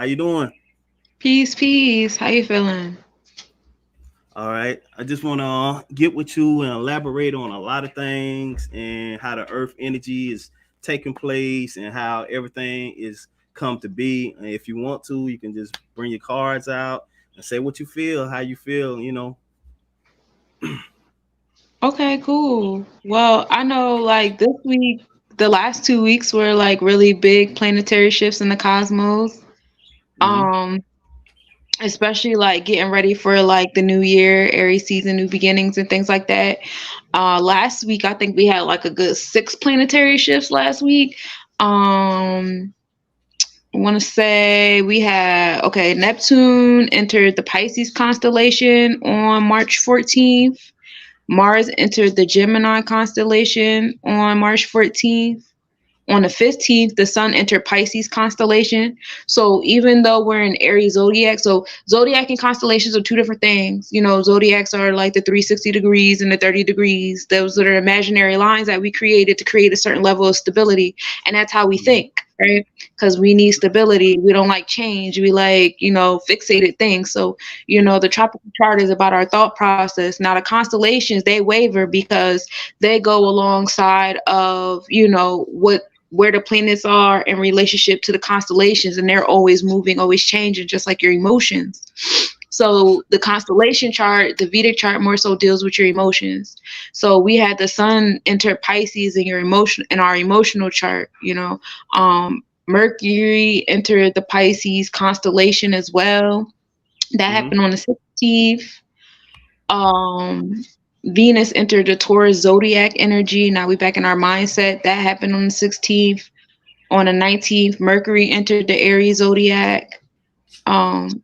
you doing? Peace, peace. How you feeling? All right. I just want to get with you and elaborate on a lot of things and how the Earth energy is taking place and how everything is come to be. And if you want to, you can just bring your cards out and say what you feel, how you feel. Okay, cool. Well, I know like this week, the last 2 weeks were like really big planetary shifts in the cosmos. Mm-hmm. Um, Especially like getting ready for like the new year, Aries season, new beginnings and things like that. Last week I think we had like a good 6 planetary shifts last week. Um, I want to say we had Neptune entered the Pisces constellation on March 14th. Mars entered the Gemini constellation on March 14th. On the 15th, the Sun entered Pisces constellation. So even though we're in Aries zodiac, so zodiac and constellations are two different things. You know, zodiacs are like the 360 degrees and the 30 degrees. Those are imaginary lines that we created to create a certain level of stability. And that's how we Mm-hmm. think, right? Because we need stability. We don't like change. We like, fixated things. So the tropical chart is about our thought process. Now, the constellations, they waver because they go alongside of, where the planets are in relationship to the constellations, and they're always moving, always changing, just like your emotions. So the constellation chart, the Vedic chart, more so deals with your emotions. So we had the Sun enter Pisces in our emotional chart. Mercury entered the Pisces constellation as well. That Mm-hmm. happened on the 16th. Um, Venus entered the Taurus zodiac energy. Now we back in our mindset. That happened on the 16th. On the 19th, Mercury entered the Aries zodiac.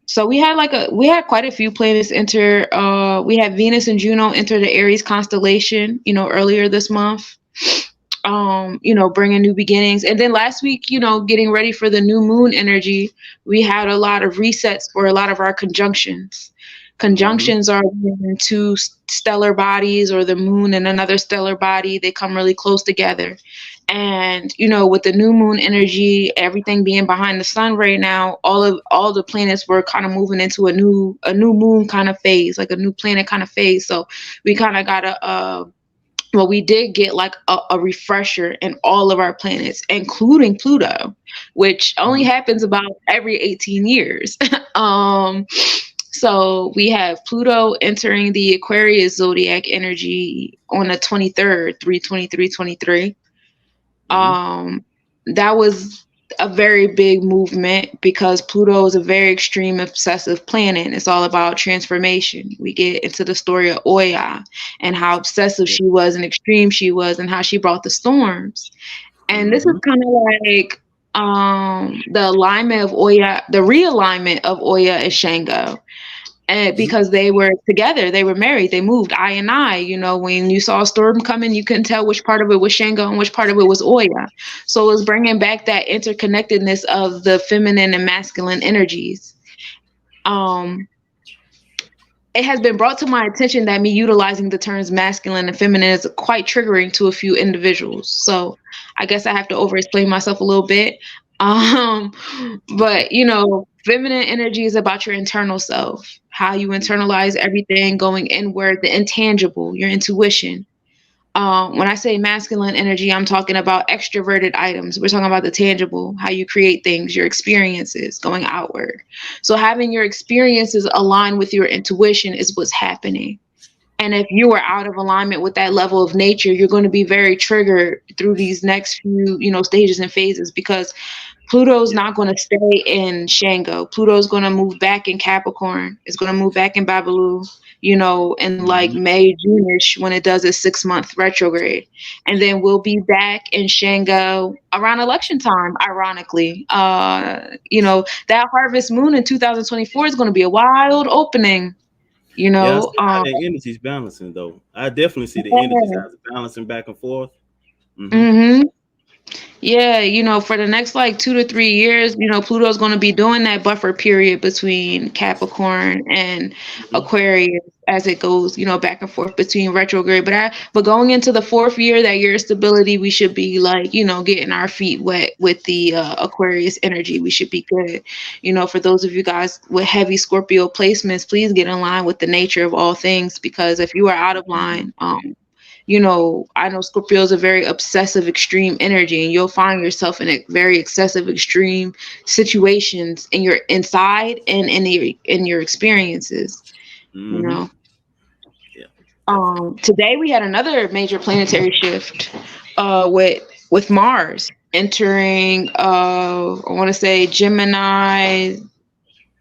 So we had quite a few planets enter. We had Venus and Juno enter the Aries constellation, earlier this month. Bringing new beginnings. And then last week, getting ready for the new moon energy, we had a lot of resets for a lot of our conjunctions. Mm-hmm. Conjunctions are when two stellar bodies or the moon and another stellar body, they come really close together. And with the new moon energy, everything being behind the sun right now, all the planets were kind of moving into a new moon kind of phase, like a new planet kind of phase. So we kind of got we did get like a refresher in all of our planets, including Pluto, which only Mm-hmm. happens about every 18 years. um, so we have Pluto entering the Aquarius zodiac energy on the 23rd, 3/23/23. Mm-hmm. Um, that was a very big movement because Pluto is a very extreme, obsessive planet. It's all about transformation. We get into the story of Oya and how obsessive she was and extreme she was and how she brought the storms. And this is Mm-hmm. kind of like the alignment of Oya, the realignment of Oya and Shango, and because they were together, they were married, they moved eye and eye. When you saw a storm coming, you couldn't tell which part of it was Shango and which part of it was Oya. So it was bringing back that interconnectedness of the feminine and masculine energies. Um, it has been brought to my attention that me utilizing the terms masculine and feminine is quite triggering to a few individuals. So I guess I have to over explain myself a little bit. Um, but feminine energy is about your internal self, how you internalize everything, going inward, the intangible, your intuition. When I say masculine energy, I'm talking about extroverted items. We're talking about the tangible, how you create things, your experiences going outward. So having your experiences align with your intuition is what's happening. And if you are out of alignment with that level of nature, you're going to be very triggered through these next few, stages and phases, because Pluto's Yeah. not going to stay in Shango. Pluto's going to move back in Capricorn. It's going to move back in Babalu, in like Mm-hmm. May, June-ish, when it does its 6-month retrograde. And then we'll be back in Shango around election time, ironically. That harvest moon in 2024 is going to be a wild opening, you Yeah, I know. see how that energy's balancing though. I definitely see the energies as balancing back and forth. Mm-hmm. Mhm. Yeah, for the next like 2 to 3 years, Pluto's going to be doing that buffer period between Capricorn and Mhm. Aquarius as it goes, back and forth between retrograde. But going into the fourth year, that year of stability, we should be like, getting our feet wet with the Aquarius energy. We should be good. For those of you guys with heavy Scorpio placements, please get in line with the nature of all things, because if you are out of Mhm. line, I know Scorpio is a very obsessive, extreme energy, and you'll find yourself in a very excessive, extreme situations in your inside and in your experiences. You Mhm. know, Yeah, definitely. today we had another major planetary shift, with Mars entering. I want to say Gemini,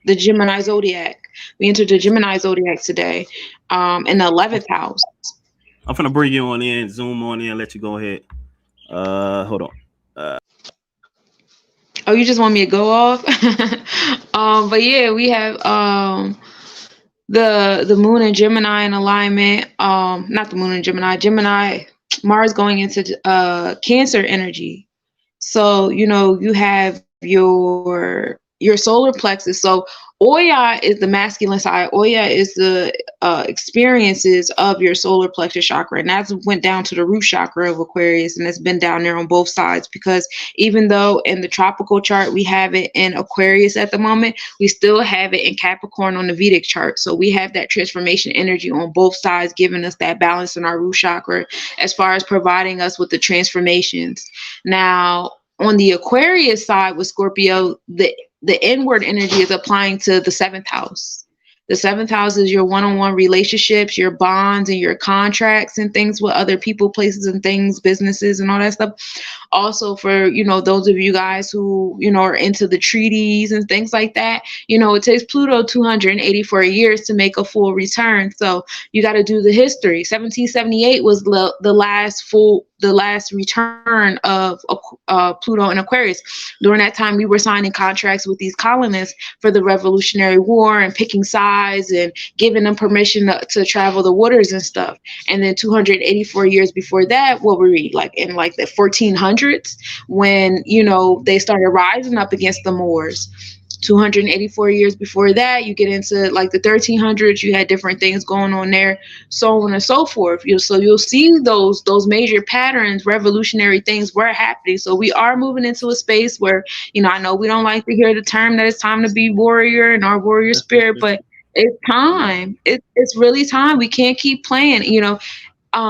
the Gemini zodiac. We entered the Gemini zodiac today, in the 11th house. I'm gonna bring you on in, zoom on in, let you go ahead. Hold on. Uh, Oh, you just want me to go off? But yeah, we have the moon and Gemini in alignment. Not the moon and Gemini, Mars going into Cancer energy. So, you have your solar plexus. So Oya is the masculine side. Oya is the experiences of your solar plexus chakra. And that's went down to the root chakra of Aquarius. And it's been down there on both sides, because even though in the tropical chart we have it in Aquarius at the moment, we still have it in Capricorn on the Vedic chart. So we have that transformation energy on both sides, giving us that balance in our root chakra as far as providing us with the transformations. Now, on the Aquarius side with Scorpio, the inward energy is applying to the seventh house. The seventh house is your one-on-one relationships, your bonds, and your contracts and things with other people, places, and things, businesses, and all that stuff. Also, for those of you guys who are into the treaties and things like that, it takes Pluto 284 years to make a full return. So you got to do the history. 1778 was the last return of Pluto and Aquarius. During that time, we were signing contracts with these colonists for the Revolutionary War and picking sides and giving them permission to travel the waters and stuff. And then 284 years before that, what were we like in like the 1400s, when they started rising up against the Moors. 284 years before that, you get into like the 1300s, you had different things going on there, so on and so forth. You'll see those major patterns, revolutionary things were happening. So we are moving into a space where, I know we don't like to hear the term that it's time to be warrior and our warrior spirit, but it's yeah. time. It's really time. We can't keep playing.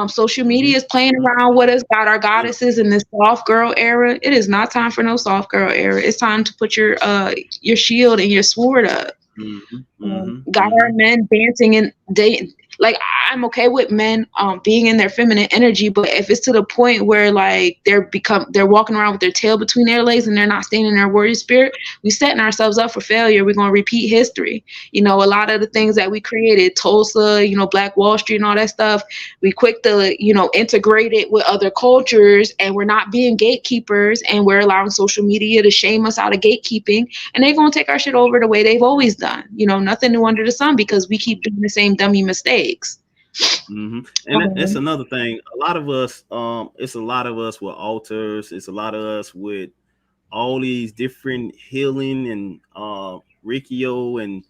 Social Mhm. media is playing around with us, got our Yeah. goddesses in this soft girl era. It is not time for no soft girl era. It's time to put your shield and your sword up. Mhm. Mhm. Got our Mhm. men dancing and they like, I'm okay with men being in their feminine energy, but if it's to the point where like they're walking around with their tail between their legs and they're not staying in their warrior spirit, we setting ourselves up for failure. We're gonna repeat history. A lot of the things that we created, Tulsa, Black Wall Street and all that stuff, we quick to integrate it with other cultures, and we're not being gatekeepers, and we're allowing social media to shame us out of gatekeeping, and they're going to take our shit over the way they've always done. Nothing new under the sun, because we keep doing the same dummy mistakes. And that's Um, another thing. A lot of us, it's a lot of us with altars. It's a lot of us with all these different healing and Rikio and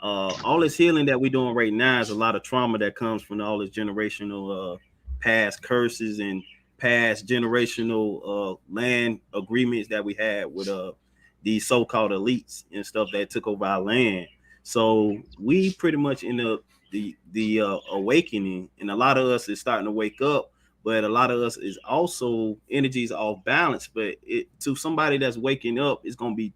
all this healing that we're doing right now is a lot of trauma that comes from all this generational past curses and past generational land agreements that we had with these so-called elites and stuff that took over our land. So we pretty much in the awakening, and a lot of us is starting to wake up, but a lot of us is also energies off balance. But it to somebody that's waking up, it's gonna be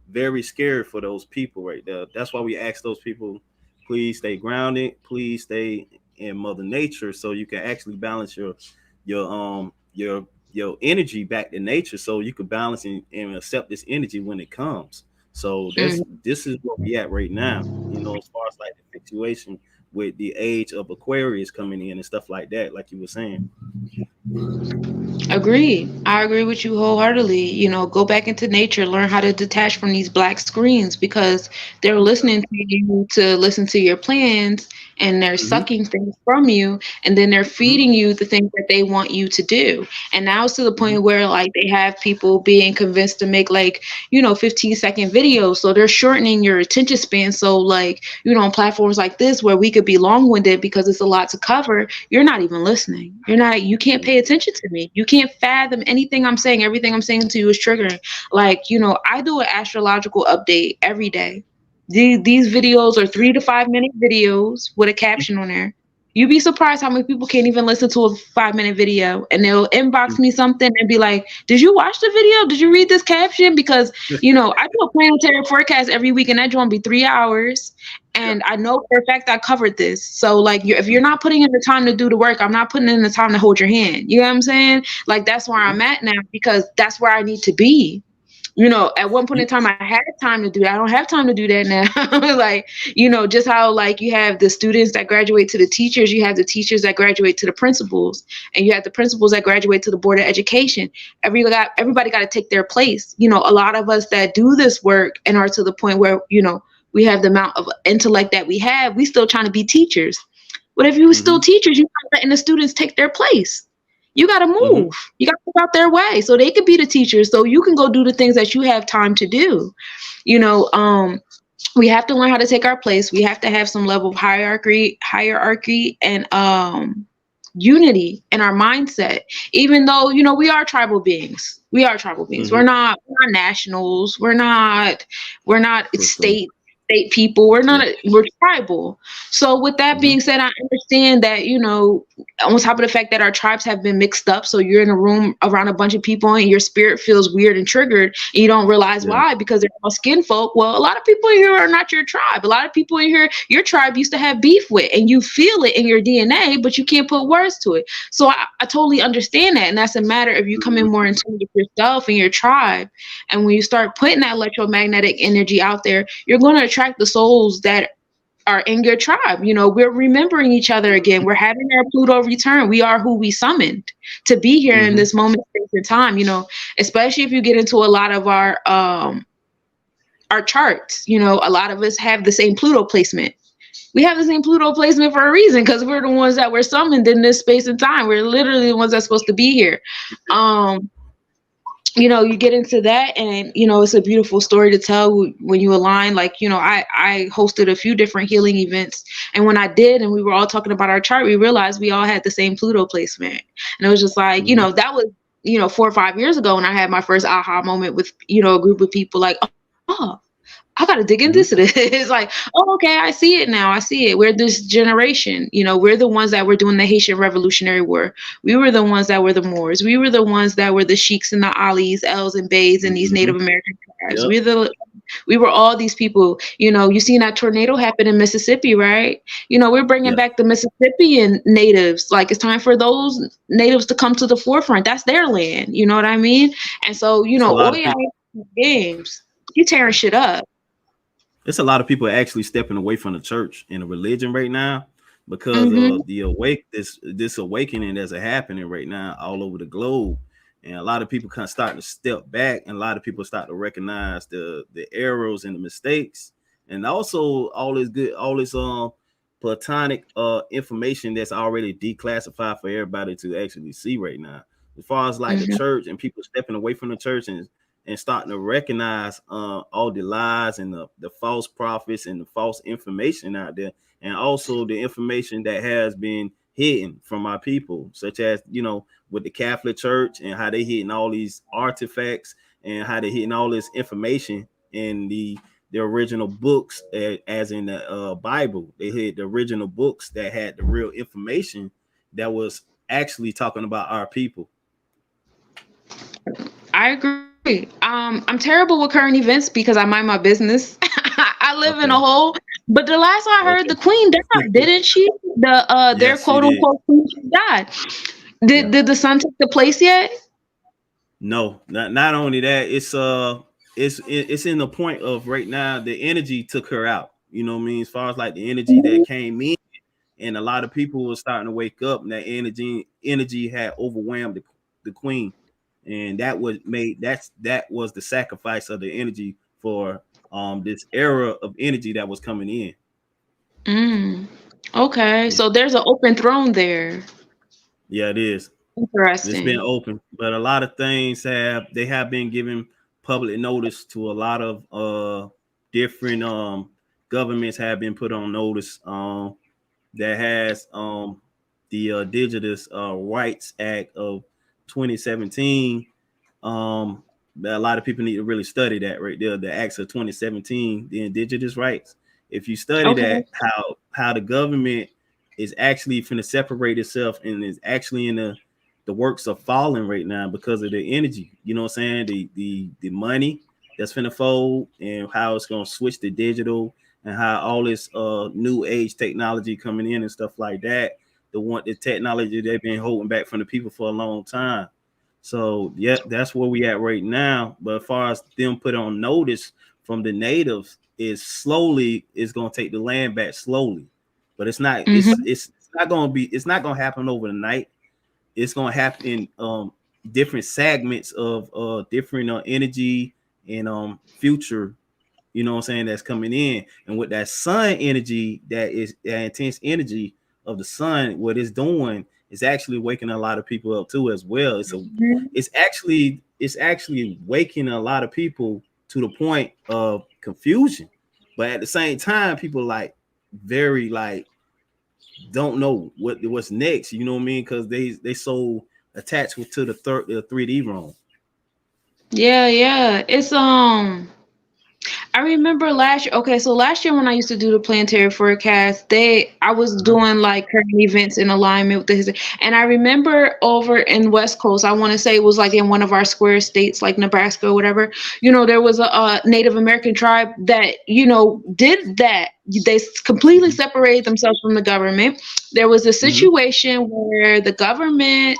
very scary for those people right there. That's why we ask those people, please stay grounded, please stay in Mother Nature, so you can actually balance your energy back to nature, so you can balance and accept this energy when it comes. So mm, this is what we at right now. As far as like the situation with the age of Aquarius coming in and stuff like that, like you were saying. Agreed. I agree with you wholeheartedly. Go back into nature, learn how to detach from these black screens, because they're Yeah. listening to you to listen to your plans and they're Mm-hmm. sucking things from you, and then they're Mm-hmm. feeding you the things that they want you to do. And now it's to the Mm-hmm. point where like they have people being convinced to make like, 15-second videos. So they're shortening your attention span. So like, on platforms like this where we could be long-winded because it's a lot to cover, you're not even listening. You can't pay attention to me. You can't fathom anything I'm saying. Everything I'm saying to you is triggering. Like, I do an astrological update every day. These videos are 3 to 5 minute videos with a caption on there. You'd be surprised how many people can't even listen to a 5 minute video, and they'll inbox me something and be like, "Did you watch the video? Did you read this caption?" Because I do a planetary forecast every week, and that joint be 3 hours, Yeah. and I know for a fact I covered this. So like, if you're not putting in the time to do the work, I'm not putting in the time to hold your hand. You know what I'm saying? Like that's where Mm-hmm. I'm at now because that's where I need to be. At one point in You, time, I had time to do that. I don't have time to do that now. Like, just how like you have the students that graduate to the teachers, you have the teachers that graduate to the principals, and you have the principals that graduate to the board of education. Everybody got to take their place. A lot of us that do this work and are to the point where, we have the amount of intellect that we have, we still trying to be teachers. But if you were mm-hmm. still teachers, you're not letting the students take their place. You got to Mm-hmm. move. You got to move out their way so they can be the teachers, so you can go do the things that you have time to do. You know, um, we have to learn how to take our place. We have to have some level of hierarchy, and unity in our mindset. Even though we are tribal beings. We are tribal beings. Mm-hmm. We're not nationals. We're not For sure. state people. We're Yeah. not. We're tribal. So with that Mm-hmm. being said, I understand that on top of the fact that our tribes have been mixed up. So you're in a room around a bunch of people and your spirit feels weird and triggered, and you don't realize Yeah. why, because they're all skin folk. Well, a lot of people in here are not your tribe. A lot of people in here your tribe used to have beef with, and you feel it in your DNA, but you can't put words to it. So I totally understand that, and that's a matter of you coming more in tune with yourself and your tribe. And when you start putting that electromagnetic energy out there, you're going to attract the souls that are in your tribe. We're remembering each other again. We're having our Pluto return. We are who we summoned to be here in Mm-hmm. this moment, space, and time. Especially if you get into a lot of our charts. A lot of us have the same Pluto placement. We have the same Pluto placement for a reason, because we're the ones that were summoned in this space and time. We're literally the ones that's supposed to be here. Um, you get into that, and it's a beautiful story to tell when you align. Like, I hosted a few different healing events, and when I did, and we were all talking about our chart, we realized we all had the same Pluto placement. And it was just like, Mm-hmm. that was 4 or 5 years ago when I had my first aha moment with a group of people. Like, oh, I got to dig into Mm-hmm. this. It's like, oh, okay, I see it now. I see it. We're this generation. We're the ones that were doing the Haitian Revolutionary War. We were the ones that were the Moors. We were the ones that were the Sheiks and the Alis, Els and Bays, and these Mm-hmm. Native American tribes. Yep. We were all these people. You seen that tornado happen in Mississippi, right? We're bringing Yeah. back the Mississippian natives. Like, it's time for those natives to come to the forefront. That's their land. You know what I mean? And so, It's a oh lot of yeah, people. games. You tearing shit up. It's a lot of people actually stepping away from the church and the religion right now because Mm-hmm. of this awakening that's happening right now all over the globe. And a lot of people kind of starting to step back, and a lot of people start to recognize the errors and the mistakes, and also all this platonic information that's already declassified for everybody to actually see right now. As far as like the Mm-hmm. church and people stepping away from the church and starting to recognize all the lies and the false prophets and the false information out there, and also the information that has been hidden from our people, such as with the Catholic Church and how they hidden all these artifacts and how they hidden all this information in the original books, as in the Bible. They hid the original books that had the real information that was actually talking about our people. I agree. I'm terrible with current events because I mind my business. I live in a Okay. hole. But the last I heard, the Okay. queen died, didn't she? Their Yes, she quote did. unquote queen, she died. Did Yeah. did the son take the place yet? No, not only that, it's in the point of right now the energy took her out. You know what I mean? As far as like the energy that came in, and a lot of people were starting to wake up, and that energy had overwhelmed the queen, and that was the sacrifice of the energy for this era of energy that was coming in. Mm. Okay, It, so there's an open throne there. yeah, it is. It's been Interesting. open, but a lot of things have been given public notice to a lot of different governments have been put on notice that has the Digital Rights Act of 2017. Um, a lot of people need to really study that right there. The acts of 2017, the indigenous rights. If you study Okay. that, how the government is actually finna separate itself and is actually in the works of falling right now because of the energy. You know what I'm saying? The money that's finna fold and how it's gonna switch to digital and how all this new age technology coming in and stuff like that. The technology they've been holding back from the people for a long time. So yeah, that's where we at right now. But as far as them put on notice from the natives, is slowly it's gonna take the land back slowly. But it's not Mm-hmm. it's not gonna happen overnight. It's gonna happen in different segments of different energy and future, you know what I'm saying, that's coming in. And with that sun energy, that is that intense energy of the sun, what it's doing is actually waking a lot of people up too as well. It's actually waking a lot of people to the point of confusion. But at the same time, people like very like don't know what's next, you know what I mean? Because they so attached to the 3D realm. Yeah, yeah. I remember last year. Okay, so last year when I used to do the planetary forecast, I was Uh-huh. doing like current events in alignment with the history. And I remember over in West Coast, I want to say it was like in one of our square states, like Nebraska or whatever. There was a Native American tribe that did that. They completely Mm-hmm. separated themselves from the government. There was a Mm-hmm. situation where the government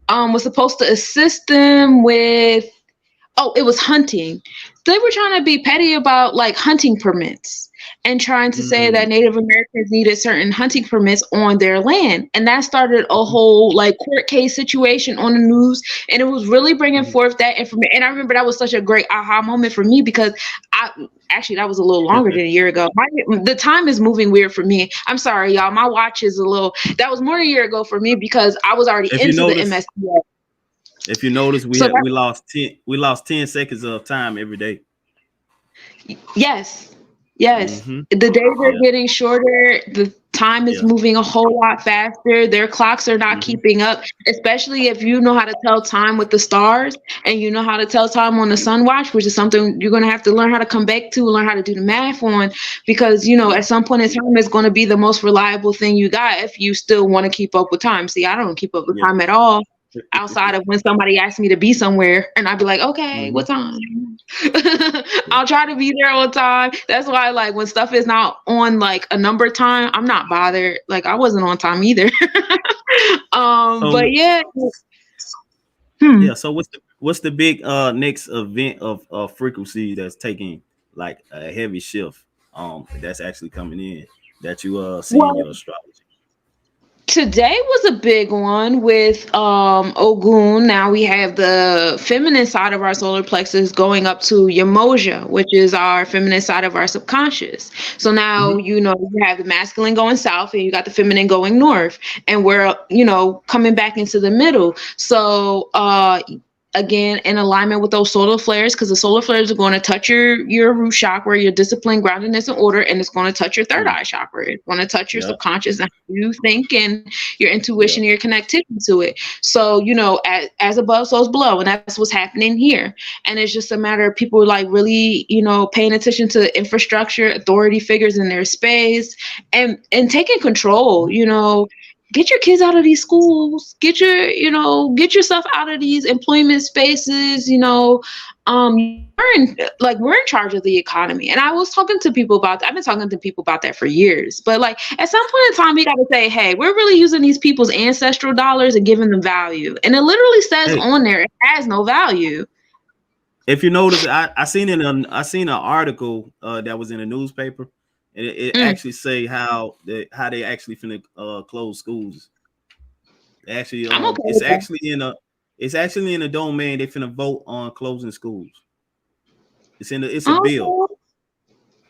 was supposed to assist them with. Oh, it was hunting. They were trying to be petty about like hunting permits and trying to say Mm-hmm. that Native Americans needed certain hunting permits on their land. And that started a whole like court case situation on the news. And it was really bringing Mm-hmm. forth that information. And I remember that was such a great aha moment for me because I actually that was a little longer than a year ago. The time is moving weird for me. I'm sorry, y'all. My watch is a little, that was more than a year ago for me because I was already if you into the notice MSCA. If you notice, So that, we lost 10 seconds of time every day. yes, yes. Mm-hmm. The days are Yeah, getting shorter. The time is yeah. moving a whole lot faster. Their clocks are not Mm-hmm. keeping up, especially if you know how to tell time with the stars and you know how to tell time on the sun watch, which is something you're going to have to learn how to come back to, learn how to do the math on, because, Yeah, at some point in time, it's going to be the most reliable thing you got if you still want to keep up with time. See, I don't keep up with yeah. time at all outside of when somebody asks me to be somewhere and I'd be like, okay, Mm-hmm. what time? Yeah. I'll try to be there on time. That's why, like, when stuff is not on like a number time, I'm not bothered. Like, I wasn't on time either. But So yeah. Hmm. yeah. So what's the big next event of frequency that's taking like a heavy shift? That's actually coming in that you see in Well, your astrology. today was a big one with Ogun. Now we have the feminine side of our solar plexus going up to Yamoja, which is our feminine side of our subconscious. So now, Mm-hmm. you have the masculine going south and you got the feminine going north. And we're, coming back into the middle. So again, in alignment with those solar flares, because the solar flares are going to touch your root chakra, your discipline, groundedness, and order, and it's going to touch your third Mm. eye chakra. It's going to touch your Yeah, subconscious and how you think and your yeah. intuition, your connectivity to it. So, as above, so is below, and that's what's happening here. And it's just a matter of people like really, paying attention to infrastructure, authority figures in their space, and taking control. Mm-hmm. Get your kids out of these schools, get yourself out of these employment spaces. We're in charge of the economy. And I was talking to people about I've been talking to people about that for years. But like at some point in time we got to say, hey, we're really using these people's ancestral dollars and giving them value. And it literally says Hey, on there it has no value. if you notice, I seen an article that was in a newspaper, and it Mm. actually say how they actually finna close schools. Actually, I'm okay with that. it's actually in a domain. They finna vote on closing schools. It's a bill. Okay.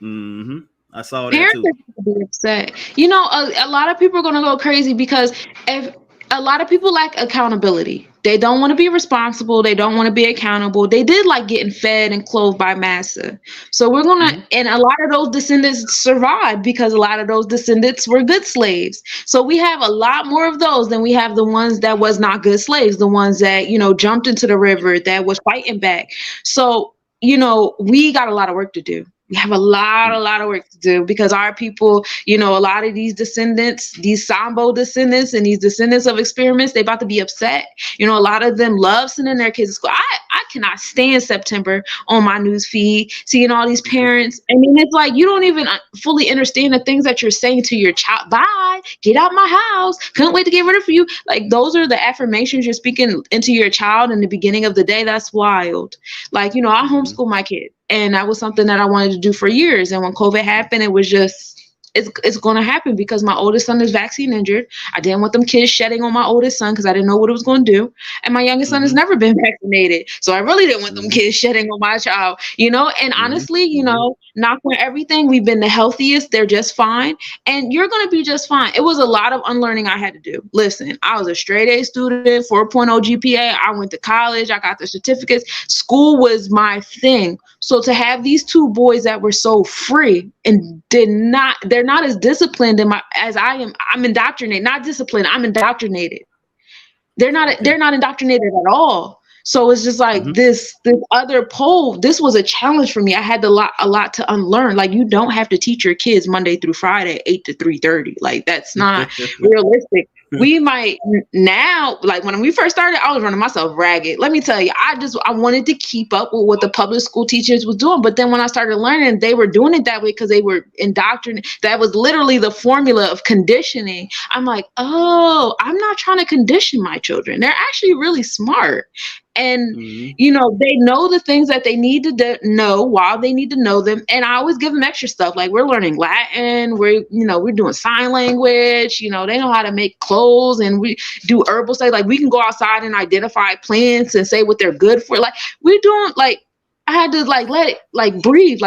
Mm-hmm. I saw that Parents too. are going to be upset. A lot of people are going to go crazy because if a lot of people lack accountability. They don't want to be responsible. They don't want to be accountable. They did like getting fed and clothed by massa. So we're going to, Mm-hmm. and a lot of those descendants survived because a lot of those descendants were good slaves. So we have a lot more of those than we have the ones that was not good slaves, the ones that, jumped into the river, that was fighting back. So, we got a lot of work to do. We have a lot of work to do because our people, a lot of these descendants, these Sambo descendants and these descendants of experiments, they about to be upset. A lot of them love sending their kids to school. I cannot stand September on my news feed, seeing all these parents. I mean, it's like you don't even fully understand the things that you're saying to your child. Bye, get out my house. Couldn't wait to get rid of you. Like those are the affirmations you're speaking into your child in the beginning of the day. That's wild. Like, I Mm-hmm. homeschool my kid. And that was something that I wanted to do for years. And when COVID happened, it was just, it's going to happen because my oldest son is vaccine injured. I didn't want them kids shedding on my oldest son because I didn't know what it was going to do. And my youngest son has Mm-hmm. never been vaccinated. So I really didn't want them Mm-hmm. kids shedding on my child, and Mm-hmm. honestly, Mm-hmm. knock on everything. We've been the healthiest. They're just fine. And you're going to be just fine. It was a lot of unlearning I had to do. Listen, I was a straight A student, 4.0 GPA. I went to college. I got the certificates. School was my thing. So to have these two boys that were so free and they're not as disciplined as I am. I'm indoctrinated, not disciplined. I'm indoctrinated. They're Okay. not indoctrinated at all. So it's just like Mm-hmm. this other pole. This was a challenge for me. I had a lot to unlearn. Like you don't have to teach your kids Monday through Friday, 8 to 3:30. Like that's not realistic. We might now, like when we first started, I was running myself ragged. Let me tell you, I wanted to keep up with what the public school teachers was doing. But then when I started learning, they were doing it that way because they were indoctrinated. That was literally the formula of conditioning. I'm like, oh, I'm not trying to condition my children. They're actually really smart. And Mm-hmm. they know the things that they need to know while they need to know them. And I always give them extra stuff. Like we're learning Latin, we're doing sign language, they know how to make clothes, and we do herbal stuff. Like we can go outside and identify plants and say what they're good for. Like we're doing, like I had to like let it like breathe,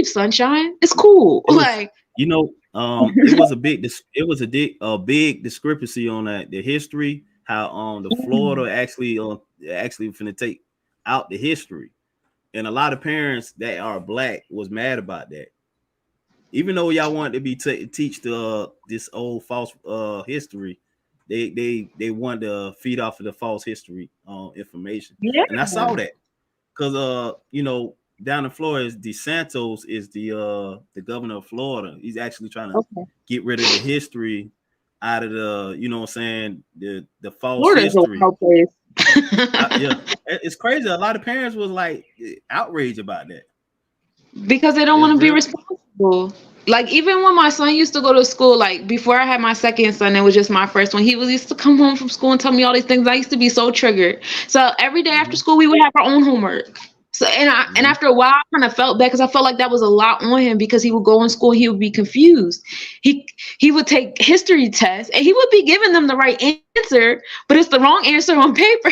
sunshine. It's cool. It was, Like it was a big discrepancy on that the history, how the Florida actually finna take out the history, and a lot of parents that are black was mad about that. Even though y'all wanted to be teach the this old false history, they wanted to feed off of the false history information, yeah. and I saw that because down in Florida, DeSantis is the governor of Florida. He's actually trying to Okay. get rid of the history out of the what I'm saying, the false Florida's a history. wild place. Yeah, it's crazy. A lot of parents was like outraged about that. Because they don't It's want to be real. responsible. Like even when my son used to go to school, like before I had my second son, it was just my first one. He was used to come home from school and tell me all these things. I used to be so triggered. So every day after Mm-hmm. school, we would have our own homework. So and Mm-hmm. after a while, I kind of felt bad because I felt like that was a lot on him because he would go in school, he would be confused. He would take history tests and he would be giving them the right answer, but it's the wrong answer on paper.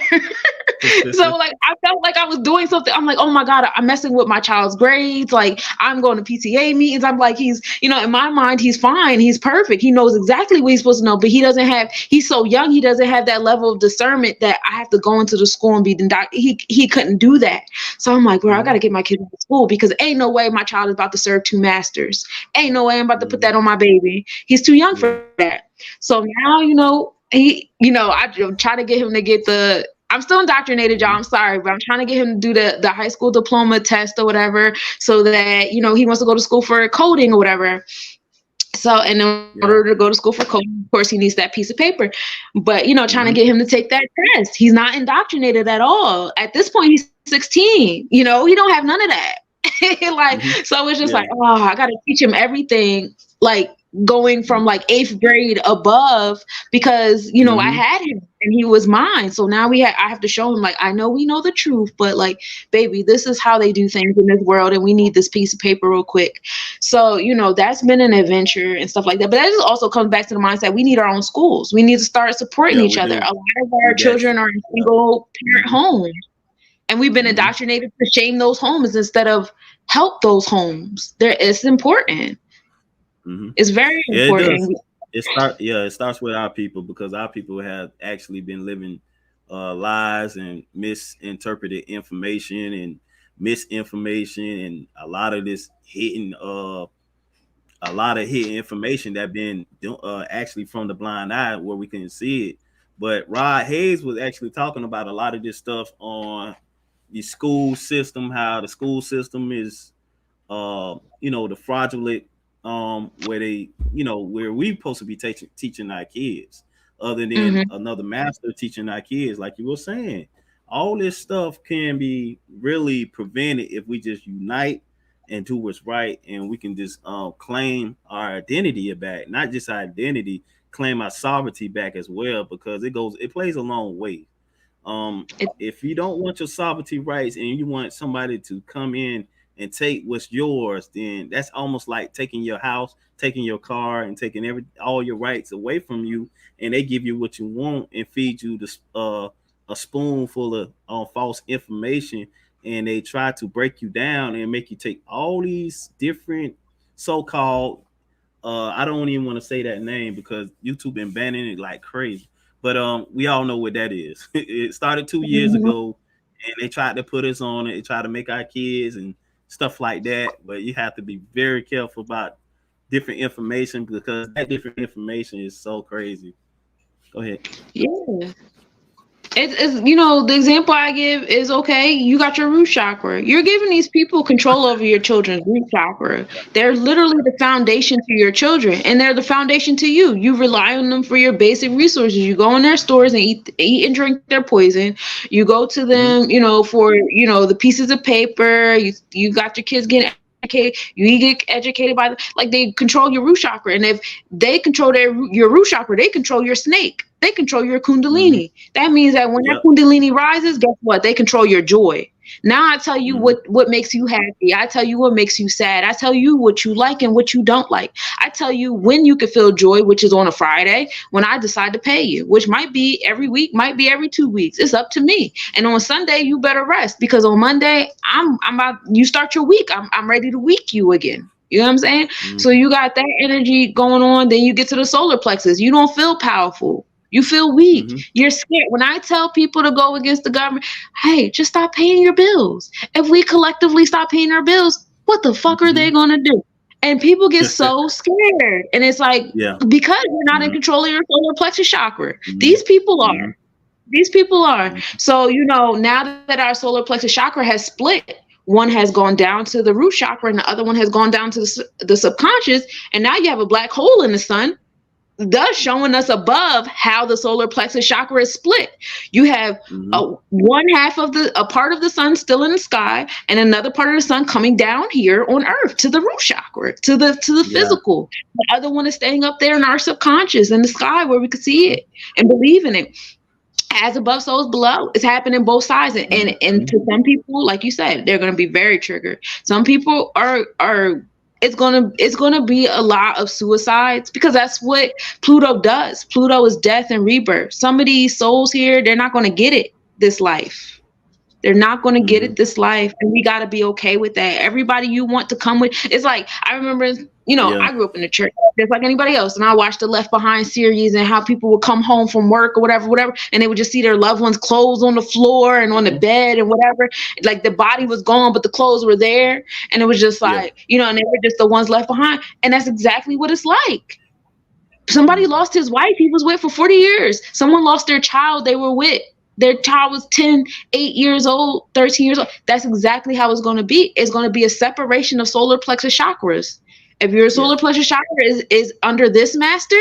So like I felt like I was doing something. I'm like, oh my God, I'm messing with my child's grades. Like I'm going to PTA meetings. I'm like, he's, in my mind, he's fine. He's perfect. He knows exactly what he's supposed to know, but he's so young. He doesn't have that level of discernment that I have to go into the school and be the doctor. He couldn't do that. So I'm like, bro, I got to get my kid to school because ain't no way my child is about to serve two masters. Ain't no way I'm about to put Mm-hmm. that on my baby. He's too young Yeah. for that. So now, I try to get him to get I'm still indoctrinated, y'all. Mm-hmm. I'm sorry, but I'm trying to get him to do the high school diploma test or whatever, so that he wants to go to school for coding or whatever. So, and in Yeah. order to go to school for coding, of course, he needs that piece of paper. But trying to Mm-hmm. get him to take that test. He's not indoctrinated at all. At this point, he's 16. He don't have none of that. Like, Mm-hmm. so it's just Yeah. like, oh, I got to teach him everything. Like going from like 8th grade above because I Mm-hmm. had him and he was mine. So now I have to show him, like, I know we know the truth, but like, baby, this is how they do things in this world, and we need this piece of paper real quick. So that's been an adventure and stuff like that. But that just also comes back to the mindset: we need our own schools. We need to start supporting Yeah, each we other. do. A lot of We our got children you. are in Yeah. single parent Mm-hmm. homes, and we've been Mm-hmm. indoctrinated to shame those homes instead of help those homes. It's important. Mm-hmm. It's very Yeah, it does. important. It starts with our people because our people have actually been living lies and misinterpreted information and misinformation and a lot of hidden information that been actually from the blind eye where we couldn't see it. But Rod Hayes was actually talking about a lot of this stuff on the school system, how the school system is the fraudulent where they where we supposed to be teaching our kids other than Hmm. another master teaching our kids like you were saying. All this stuff can be really prevented if we just unite and do what's right, and we can just claim our identity back, not just our identity, claim our sovereignty back as well, because it plays a long way. um, if you don't want your sovereignty rights and you want somebody to come in and take what's yours, then that's almost like taking your house, taking your car, and taking all your rights away from you. And they give you what you want and feed you a spoonful of false information, and they try to break you down and make you take all these different so-called I don't even want to say that name because YouTube been banning it like crazy. But we all know what that is. It started 2 years Hmm. ago, and they tried to put us on it. They tried to make our kids and stuff like that. But you have to be very careful about different information because that different information is so crazy. Go ahead. Yeah. It's the example I give is okay. You got your root chakra. You're giving these people control over your children's root chakra. They're literally the foundation to your children, and they're the foundation to you. You rely on them for your basic resources. You go in their stores and eat and drink their poison. You go to Mm-hmm. them, for the pieces of paper. You got your kids getting educated. You get educated by like they control your root chakra, and if they control your root chakra, they control your snake. They control your Mm-hmm. kundalini. That means that when that Yep. kundalini rises, guess what? They control your joy. Now I tell you Mm-hmm. what makes you happy. I tell you what makes you sad. I tell you what you like and what you don't like. I tell you when you can feel joy, which is on a Friday, when I decide to pay you, which might be every week, might be every 2 weeks. It's up to me. And on Sunday, you better rest because on Monday, I'm about you start your week. I'm ready to week you again. You know what I'm saying? So Mm-hmm. you got that energy going on. Then you get to the solar plexus. You don't feel powerful. You feel weak. Mm-hmm. You're scared. When I tell people to go against the government, hey, just stop paying your bills. If we collectively stop paying our bills, what the fuck are Mm-hmm. they going to do? And people get so scared. And it's like, Yeah. because you're not in Mm-hmm. control of your solar plexus chakra. Mm-hmm. These people Mm-hmm. are. These people are. Mm-hmm. So, now that our solar plexus chakra has split, one has gone down to the root chakra and the other one has gone down to the subconscious. And now you have a black hole in the sun, thus showing us above how the solar plexus chakra is split. You have Mm-hmm. one half of a part of the sun still in the sky, and another part of the sun coming down here on Earth to the root chakra, to the Yeah. physical. The other one is staying up there in our subconscious in the sky where we could see Mm-hmm. it and believe in it. As above, so is below. It's happening both sides, and Mm-hmm. to some people, like you said, they're going to be very triggered. Some people are. It's gonna be a lot of suicides because that's what Pluto does. Pluto is death and rebirth. Some of these souls here, they're not going to get it this life. They're not going to get Mm-hmm. it this life, and we got to be okay with that. Everybody you want to come with, it's like I remember, Yeah. I grew up in the church just like anybody else, and I watched the Left Behind series and how people would come home from work or whatever, and they would just see their loved ones' clothes on the floor and on the bed and whatever. Like the body was gone, but the clothes were there, and it was just Yeah. like, and they were just the ones left behind, and that's exactly what it's like. Somebody Mm-hmm. lost his wife he was with for 40 years. Someone lost their child they were with. Their child was 10, 8 years old, 13 years old. That's exactly how it's going to be. It's going to be a separation of solar plexus chakras. If your Yeah. solar plexus chakra is under this master,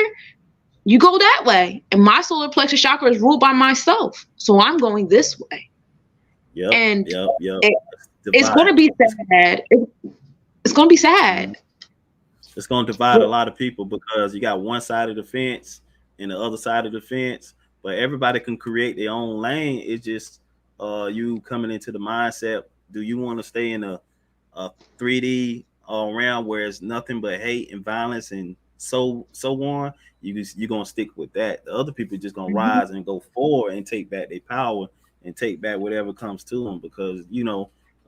you go that way. And my solar plexus chakra is ruled by myself. So I'm going this way. Yep. And Yep. Yep. it, it's going Divide. to be sad. It's going to be sad. Mhm. It's going to divide a lot of people because you got one side of the fence and the other side of the fence, but everybody can create their own lane. It's just you coming into the mindset. Do you want to stay in a 3D realm where it's nothing but hate and violence and so on? You're gonna stick with that. The other people just gonna rise and go forward and take back their power and take back whatever comes to them because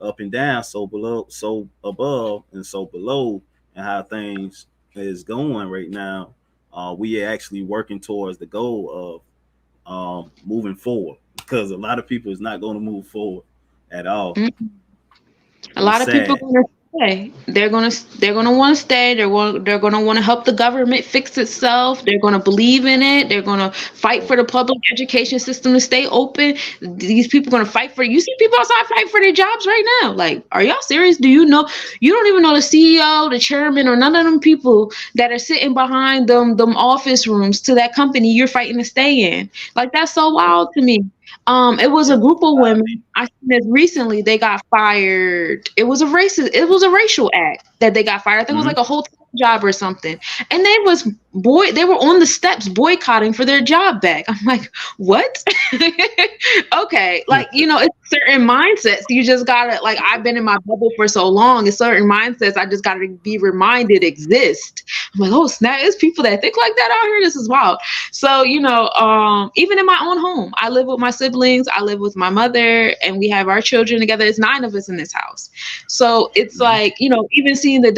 up and down, so below, so above, and so below, and how things is going right now, we are actually working towards the goal of moving forward, because a lot of people is not going to move forward at all. A And it's lot of people sad. are gonna stay. They're gonna want to stay. They're gonna want to help the government fix itself. They're gonna believe in it. They're gonna fight for the public education system to stay open. These people are gonna fight for. You see people outside fight for their jobs right now. Like, are y'all serious? Do you know? You don't even know the CEO, the chairman, or none of them people that are sitting behind them office rooms to that company you're fighting to stay in. Like, that's so Yep. wild to me. It was a Yep. group of women. I seen this recently. They got fired. It was a racial act that they got fired. I think it was Mm-hmm. like a hotel job or something. And they were on the steps boycotting for their job back. I'm like, what? Okay. Like, it's certain mindsets. You just gotta, like, I've been in my bubble for so long. It's certain mindsets I just gotta be reminded exist. I'm like, oh snap, there's people that think like that out here. This is wild. So, even in my own home, I live with my siblings, I live with my mother, and we have our children together. It's 9 of us in this house. So it's Mm-hmm. like, even seeing the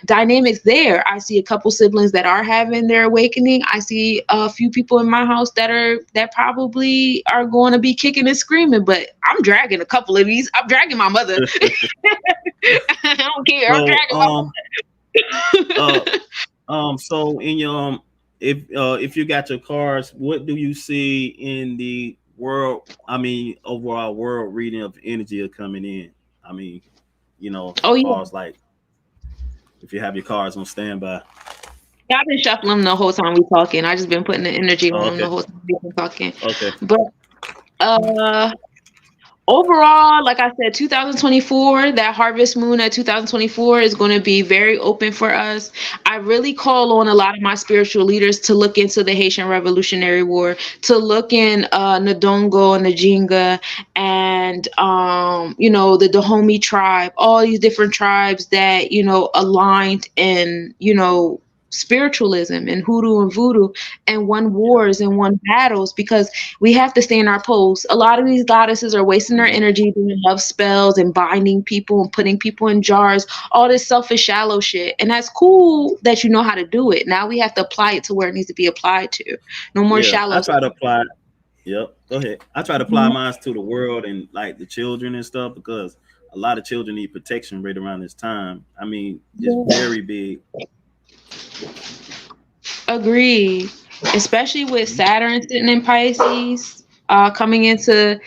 dynamics there, I see a couple siblings that are having their awakening. I see a few people in my house that probably are going to be kicking and screaming, but I'm dragging a couple of these. I'm dragging my mother. I don't care. I'm So dragging my uh mother. so in your if you got your cards, what do you see in the world, I mean overall world reading of energy are coming in? I mean, Oh as yeah. far as like if you have your cards on standby. Yeah, I've been shuffling them the whole time we talking. I just been putting the energy on Oh, them the okay. whole time we been talking. Okay. But uh overall, like I said, 2024, that harvest moon at 2024 is going to be very open for us. I really call on a lot of my spiritual leaders to look into the Haitian Revolutionary War, to look in Ndongo and Njinga, and the Dahomey tribe, all these different tribes that aligned in spiritualism and hoodoo and voodoo, and won Yeah. wars and won battles, because we have to stay in our post. A lot of these goddesses are wasting their Mm-hmm. energy doing love spells and binding people and putting people in jars, all this selfish, shallow shit. And that's cool that you know how to do it. Now we have to apply it to where it needs to be applied to. No more Yeah. I shallow try to stuff. apply. Yep. Go ahead. I try to apply Mhm. mine to the world and like the children and stuff, because a lot of children need protection right around this time. I mean, it's very big. Agreed. Especially with Mhm. Saturn sitting in Pisces, coming into,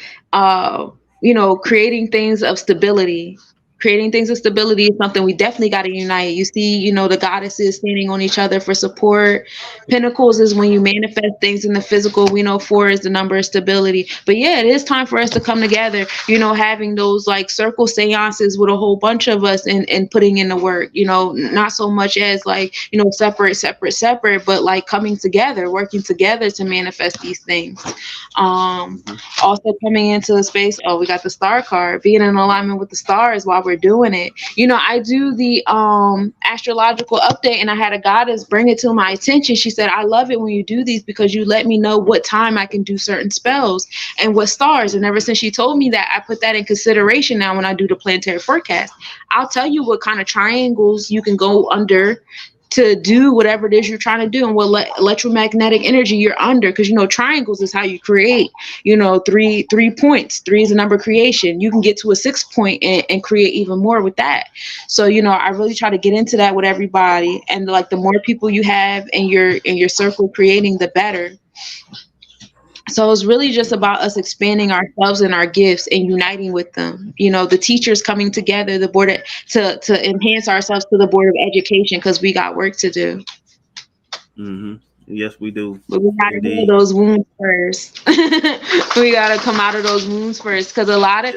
creating things of stability. Creating things of stability is something we definitely got to unite. You see, the goddesses standing on each other for support. Pentacles is when you manifest things in the physical. We know 4 is the number of stability. But yeah, it is time for us to come together, having those like circle seances with a whole bunch of us, and putting in the work, not so much as like, separate, separate, separate, but like coming together, working together to manifest these things. Um, Mhm. Also coming into the space, oh, we got the star card, being in alignment with the stars while we're doing it. I do the astrological update, and I had a goddess bring it to my attention. She said, I love it when you do these because you let me know what time I can do certain spells and what stars. And ever since she told me that, I put that in consideration now when I do the planetary forecast. I'll tell you what kind of triangles you can go under to do whatever it is you're trying to do, and what electromagnetic energy you're under, because triangles is how you create, three points. 3 is a number of creation. You can get to a 6 point and create even more with that. So I really try to get into that with everybody, and like the more people you have in your circle creating, the better. So it's really just about us expanding ourselves and our gifts and uniting with them. The teachers coming together, the board to enhance ourselves to the board of education, because we got work to do. Mm-hmm. Yes, we do. But we gotta heal Indeed. those wounds first. We gotta come out of those wounds first, because Yeah. a lot of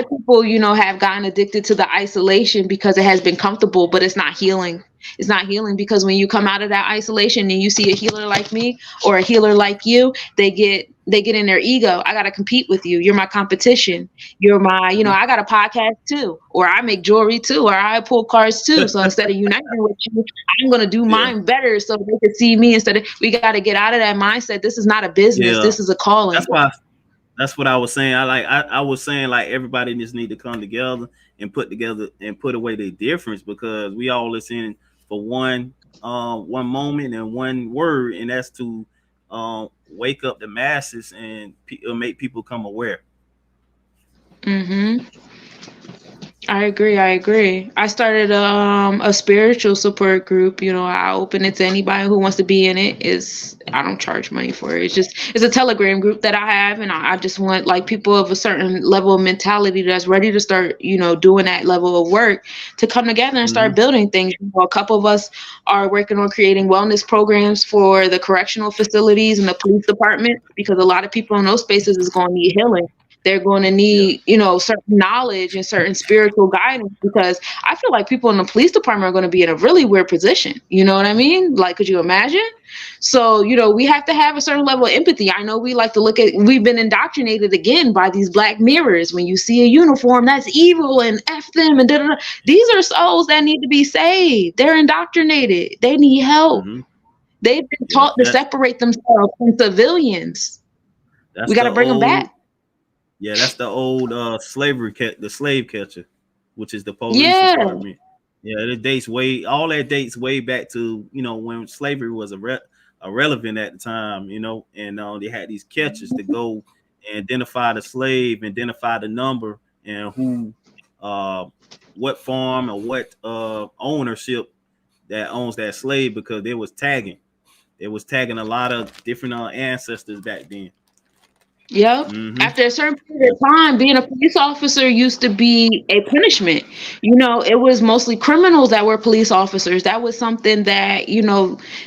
people, have gotten addicted to the isolation because it has been comfortable, but it's not healing. It's not healing, because when you come out of that isolation and you see a healer like me or a healer like you, they get in their ego. I gotta compete with you. You're my competition. You're my, Mhm. I got a podcast too, or I make jewelry too, or I pull cards too. So instead of uniting with you, I'm gonna do Yeah. mine better so they can see me. Instead of, we got to get out of that mindset. This is not a business. Yeah. This is a calling. That's why. That's what I was saying. I was saying like everybody just need to come together and put away their difference, because we all listen for one moment and one word, and that's to wake up the masses and make people come aware. Mhm. I agree. I agree. I started a spiritual support group. You know, I open it to anybody who wants to be in it. Is I don't charge money for it. It's a Telegram group that I have, and I just want like people of a certain level of mentality that's ready to start, doing that level of work to come together and Mm-hmm. start building things. A couple of us are working on creating wellness programs for the correctional facilities and the police department because a lot of people in those spaces is going to need healing. They're going to Yeah. need, certain knowledge and certain spiritual guidance because I feel like people in the police department are going to be in a really weird position. You know what I mean? Like, could you imagine? So, we have to have a certain level of empathy. I know we like to we've been indoctrinated again by these black mirrors. When you see a uniform, that's evil and F them and da da da. These are souls that need to be saved. They're indoctrinated. They need help. Mm-hmm. They've been Yeah. taught to separate themselves from civilians. That's We got the to bring them old. back. Yeah, that's the old the slave catcher, which is the police Yeah. department. Yeah, it dates all that dates way back to when slavery was irrelevant at the time, and they had these catchers to go and identify the slave, identify the number, and who, what farm or what ownership that owns that slave, because they was tagging a lot of different ancestors back then. Yep. Mm-hmm. After a certain period Yeah. of time, being a police officer used to be a punishment. It was mostly criminals that were police officers. That was something that,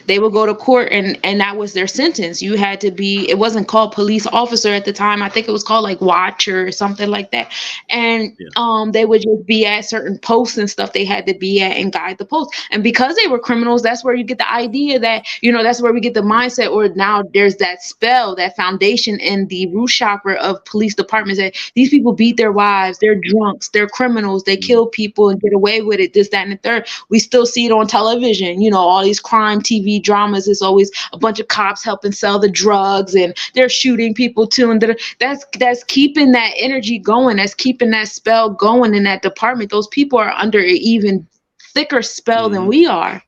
they would go to court and that was their sentence. You had to be, it wasn't called police officer at the time. I think it was called like watcher or something like that. And Yeah. they would just be at certain posts and stuff they had to be at and guide the post. And because they were criminals, that's where you get the idea that, that's where we get the mindset, or now there's that spell, that foundation in the root chakra of police departments that these people beat their wives, they're drunks, they're criminals, they Mm-hmm. kill people and get away with it, this, that, and the third. We still see it on television, all these crime TV dramas. It's always a bunch of cops helping sell the drugs and they're shooting people too. And that's keeping that energy going. That's keeping that spell going in that department. Those people are under an even thicker spell than Mm-hmm. we are.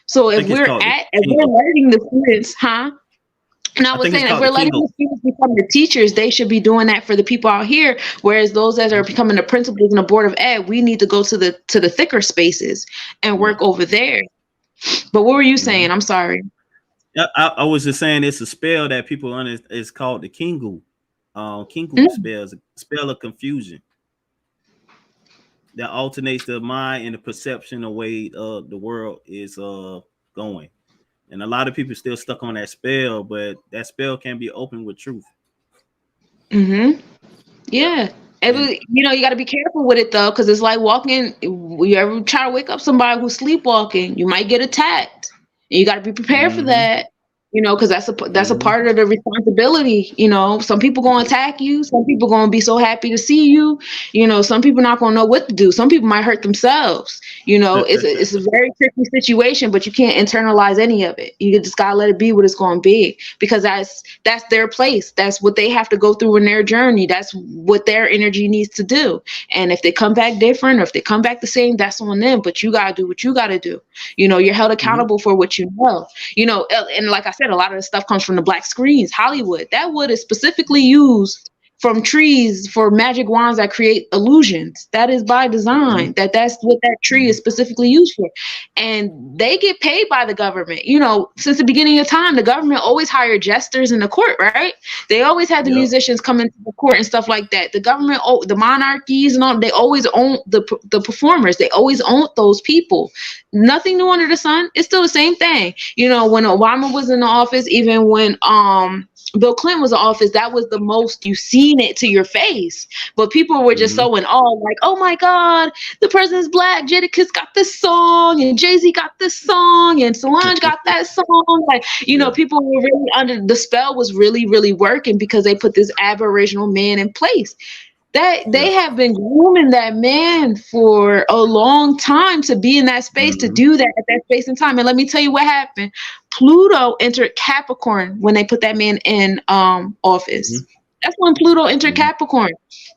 So I think it's called the if we're Kingu. letting the students, huh? And I I was think it's saying, if called the we're letting Kingu. the students become the teachers, they should be doing that for the people out here. Whereas those that are becoming the principals and the board of ed, we need to go to the thicker spaces and Yeah. work over there. But what were you Mm-hmm. saying? I'm sorry. I was just saying it's a spell that people under. It's called the Kingu. Kingu Mm, spell is a spell of confusion that alternates the mind and the perception of way the world is going. And a lot of people still stuck on that spell, but that spell can be opened with truth. mm-hmm. Yeah. Yeah. And You got to be careful with it though, because it's like walking. You ever try to wake up somebody who's sleepwalking, you might get attacked. And you got to be prepared for mm-hmm. that. Because that's a Mm-hmm. part of the responsibility. Some people gonna attack you. Some people gonna be so happy to see you. Some people not gonna know what to do. Some people might hurt themselves. It's a very tricky situation, but you can't internalize any of it. You just gotta let it be what it's gonna be, because that's their place. That's what they have to go through in their journey. That's what their energy needs to do. And if they come back different, or if they come back the same, that's on them. But you gotta do what you gotta do. You're held Mm-hmm. accountable for what you know. And like I said, a lot of the stuff comes from the black screens. Hollywood, that wood is specifically used from trees for magic wands that create illusions. That is by Mm-hmm. design. That's what that tree is specifically used for. And they get paid by the government. Since the beginning of time, the government always hired jesters in the court, right? They always had the Yep. musicians come into the court and stuff like that. The government, the monarchies and all, they always own the performers. They always owned those people. Nothing new under the sun. It's still the same thing. When Obama was in the office, even when Bill Clinton was in office, that was the most you seen it to your face. But people were just Mm-hmm. so in awe, like, oh my God, the president's black. Jadakiss got this song, and Jay-Z got this song, and Solange got that song. Like, Yeah. people were really under the spell, was really, really working because they put this Aboriginal man in place. That Yeah. they have been grooming that man for a long time to be in that space, to Mm-hmm. do that at that space and time. And let me tell you what happened. Pluto entered Capricorn when they put that man in office. Mm-hmm. That's when Pluto entered Mhm. Capricorn.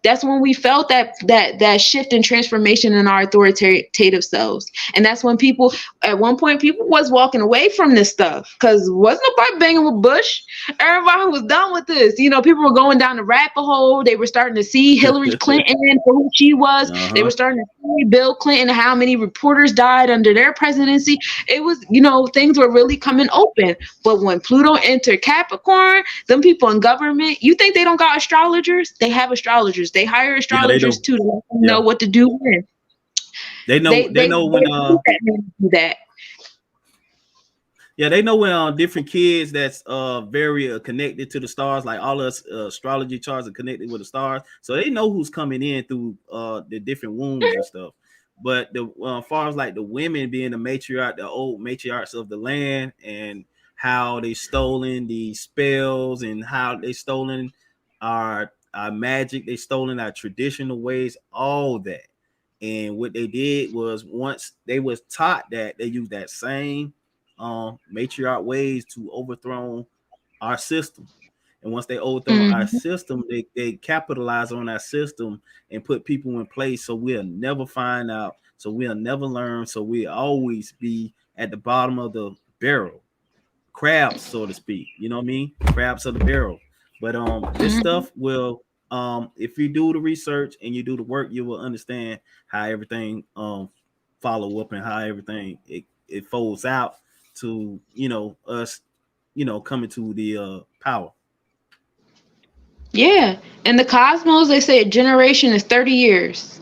That's when we felt that shift and transformation in our authoritative selves. And that's when people, at one point, people was walking away from this stuff because wasn't nobody banging with Bush. Everybody was done with this. You know, people were going down the rabbit hole. They were starting to see Hillary Clinton for who she was. They Uh-huh. were starting to see Bill Clinton and how many reporters died under their presidency. It was, things were really coming open. But when Pluto entered Capricorn, them people in government, you think they don't got astrologers? They have astrologers. They hire Yeah, they astrologers do. too to let them know Yeah. what to do when. They know when Do that. yeah, they know when different kids that's very connected to the stars, like all us astrology charts are connected with the stars, so they know who's coming in through the different wombs and stuff. But the as far as like the women being the matriarch, the old matriarchs of the land, and how they stolen the spells and how they stolen our magic, they stolen our traditional ways, all that. And what they did was once they was taught that, they used that same matriarch ways to overthrow our system. And once they overthrow our Mm-hmm. system, they capitalize on our system and put people in place so we'll never find out, so we'll never learn, so we'll always be at the bottom of the barrel, crabs, so to speak. You know what I mean? Crabs of the barrel. But this Mm-hmm. stuff will if you do the research and you do the work, you will understand how everything follow up and how everything it folds out to us coming to the power. Yeah. In the cosmos, they say a generation is 30 years.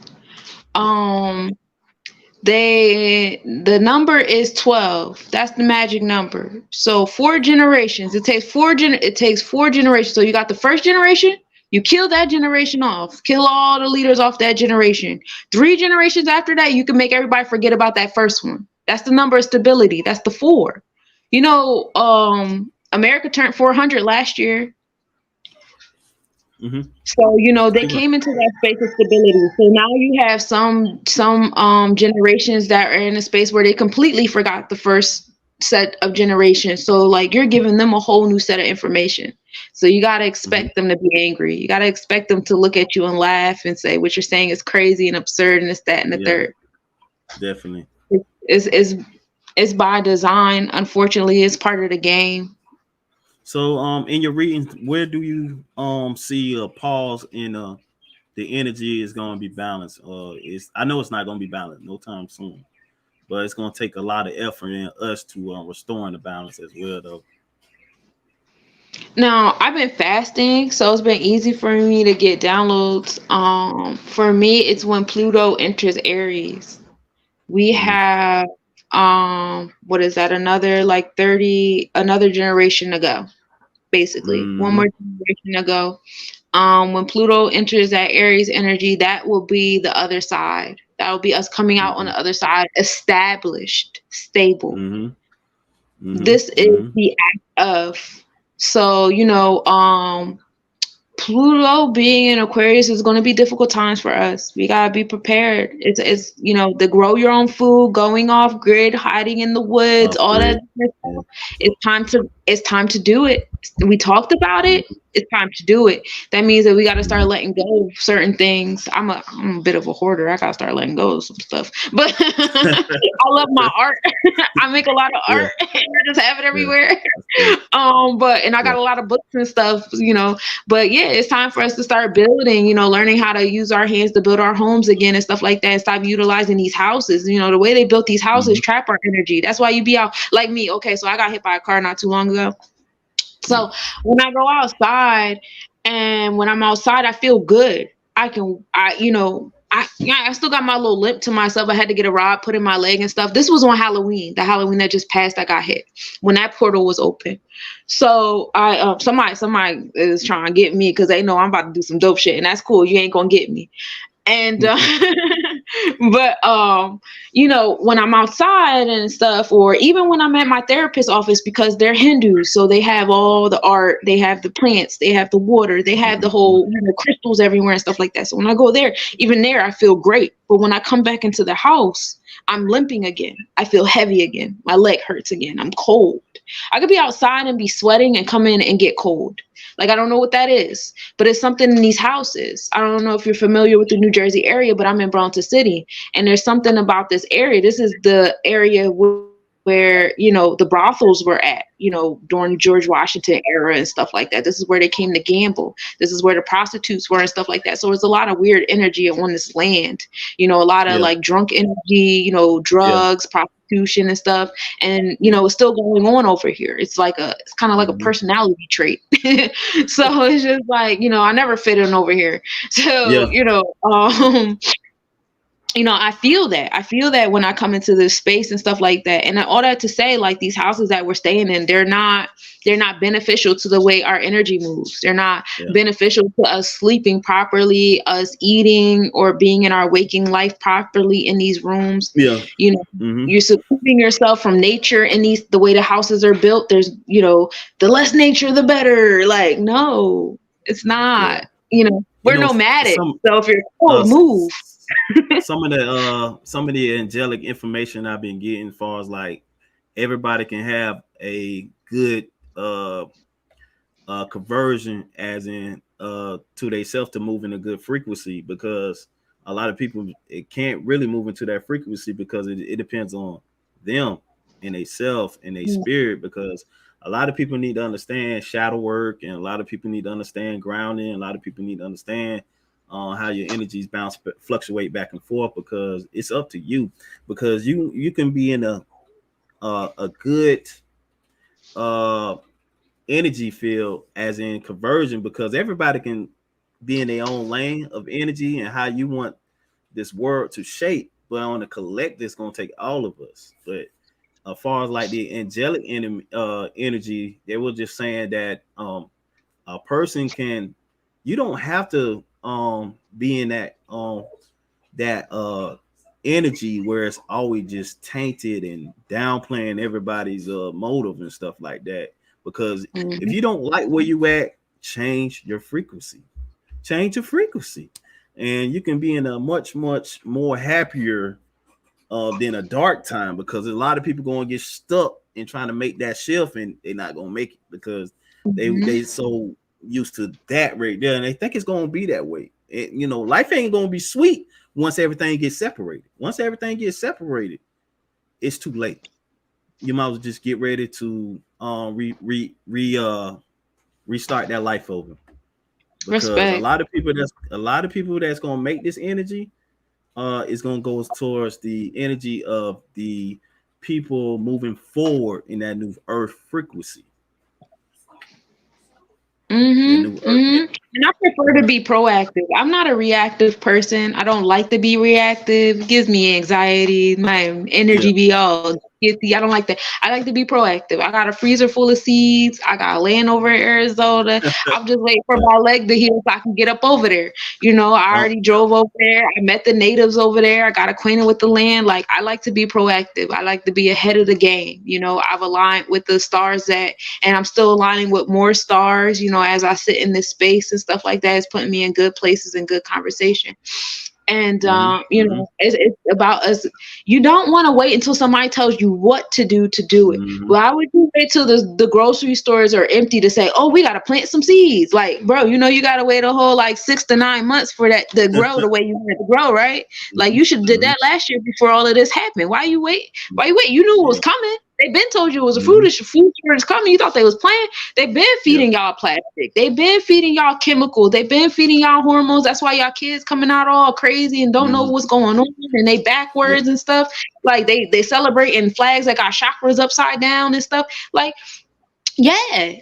Yeah. Um, the number is 12. That's the magic number. So four generations. It takes four generations. So you got the first generation, you kill that generation off. Kill all the leaders off that generation. 3 generations after that, you can make everybody forget about that first one. That's the number of stability. That's the 4. America turned 400 last year. Mm-hmm. So, they Sure. came into that space of stability. So now you have some generations that are in a space where they completely forgot the first set of generations. So like you're giving them a whole new set of information. So you gotta Mm-hmm. expect them to be angry. You gotta expect them to look at you and laugh and say what you're saying is crazy and absurd and this, that, and the Yeah, third. definitely. It's by design. Unfortunately, it's part of the game. So in your readings, where do you see a pause in the energy is going to be balanced? It's I know it's not going to be balanced no time soon, but it's going to take a lot of effort in us to restoring the balance as well, though. Now, I've been fasting, so it's been easy for me to get downloads. For me, it's when Pluto enters Aries. We Mm-hmm. have what is that? Another generation to go, basically. One Mm-hmm. more generation to go. When Pluto enters that Aries energy, that will be the other side. That will be us coming out on Mm-hmm. the other side, established, stable. Mm-hmm. Mm-hmm. This is Mm-hmm. the act of. So, Pluto being in Aquarius is going to be difficult times for us. We gotta be prepared. It's the grow your own food, going off grid, hiding in the woods, Off all that grid. different Yeah. stuff. It's time to do it. We talked about it. Mm-hmm. It's time to do it. That means that we got to start Mm-hmm. letting go of certain things. I'm a bit of a hoarder. I gotta start letting go of some stuff. But I love my art. I make a lot of Yeah. art and I just have it Yeah. everywhere. That's good. But I Yeah. got a lot of books and stuff. But yeah, it's time for us to start building, learning how to use our hands to build our homes again and stuff like that. And stop utilizing these houses. The way they built these houses Mm-hmm. trap our energy. That's why you be out like me. Okay, so I got hit by a car not too long ago. Yeah. So when I go outside and when I'm outside, I feel good. I still got my little limp to myself. I had to get a rod put in my leg and stuff. This was on Halloween, the Halloween that just passed. I got hit when that portal was open. So somebody is trying to get me because they know I'm about to do some dope shit, and that's cool. You ain't gonna get me. And but when I'm outside and stuff, or even when I'm at my therapist's office, because they're Hindus, so they have all the art, they have the plants, they have the water, they have the Mm-hmm. whole crystals everywhere and stuff like that. So when I go there, even there, I feel great. But when I come back into the house, I'm limping again. I feel heavy again. My leg hurts again. I'm cold. I could be outside and be sweating and come in and get cold. Like, I don't know what that is, but it's something in these houses. I don't know if you're familiar with the New Jersey area, but I'm in Bronx City, and there's something about this area. This is the area where, you know, the brothels were at, you know, during George Washington era and stuff like that. This is where they came to gamble. This is where the prostitutes were and stuff like that. So it's a lot of weird energy on this land, you know, a lot of Yeah. like drunk energy, you know, Yeah. drugs, prostitution and stuff. And, you Yeah. know, it's still going on over here. It's kind of like a Hmm. personality trait. So it's just like, you know, I never fit in over here. So, Yeah. you know, I feel that. I feel that when I come into this space and stuff like that. And all that to say, like, these houses that we're staying in, they're not beneficial to the way our energy moves. They're not Yeah. beneficial to us sleeping properly, us eating or being in our waking life properly in these rooms. Yeah. You know, Hmm. you're secluding yourself from nature in the way the houses are built. There's, you know, the less nature, the better. Like, no, it's Yeah. not. You know, You we're know, nomadic. some So if you're uh cold, move. some of the angelic information I've been getting, as far as like everybody can have a good conversion, as in to themselves, to move in a good frequency, because a lot of people, it can't really move into that frequency because it depends on them and they self and they spirit, because a lot of people need to understand shadow work, and a lot of people need to understand grounding, a lot of people need to understand how your energies bounce, fluctuate back and forth, because it's up to you, because you can be in a good uh energy field, as in conversion, because everybody can be in their own lane of energy and how you want this world to shape, but on the collective, it's going to take all of us. But as far as like the angelic energy, they were just saying that a person can, you don't have to be in that energy where it's always just tainted and downplaying everybody's motive and stuff like that. Because if Mhm. you don't like where you at, change your frequency. Change your frequency. And you can be in a much, much more happier than a dark time, because a lot of people going to get stuck in trying to make that shift, and they're not going to make it, because they Mhm. so used to that right there, and they think it's going to be that way. You know, life ain't going to be sweet once everything gets separated. Once everything gets separated, it's too late. You might as well just get ready to restart that life over, because Respect. a lot of people that's gonna make this energy is gonna go towards the energy of the people moving forward in that new earth frequency, the Mhm. new earth Mhm. energy. And I prefer to be proactive. I'm not a reactive person. I don't like to be reactive. It gives me anxiety. My Yeah. energy be all iffy. I don't like that. I like to be proactive. I got a freezer full of seeds. I got land over in Arizona. I'm just waiting for my leg to heal so I can get up over there. You know, I uh, already drove over there. I met the natives over there. I got acquainted with the land. Like, I like to be proactive. I like to be ahead of the game. You know, I've aligned with the stars that, and I'm still aligning with more stars, you know, as I sit in this space and stuff like that. It's putting me in good places and good conversation. And mm-hmm, you mm-hmm, know, it's about us. You don't want to wait until somebody tells you what to do it. mm-hmm. Why would you wait till the grocery stores are empty to say, oh, we got to plant some seeds? Like, bro, you know, you got to wait a whole like 6 to 9 months for that to grow the way you want it to grow, right? Like, Mm-hmm, you should have did mm-hmm. that last year before all of this happened. Why you wait? Why you wait? You knew it was Yeah. coming. They been told you it was a Mm-hmm. food shortage coming. You thought they was playing. They've been Yeah. feeding y'all plastic. They've been feeding y'all chemicals. They've been feeding y'all hormones. That's why y'all kids coming out all crazy and don't know Mm-hmm. what's going on, and they Yeah. backwards and stuff. Like, they celebrating flags that got chakras upside down and stuff. Like, yeah,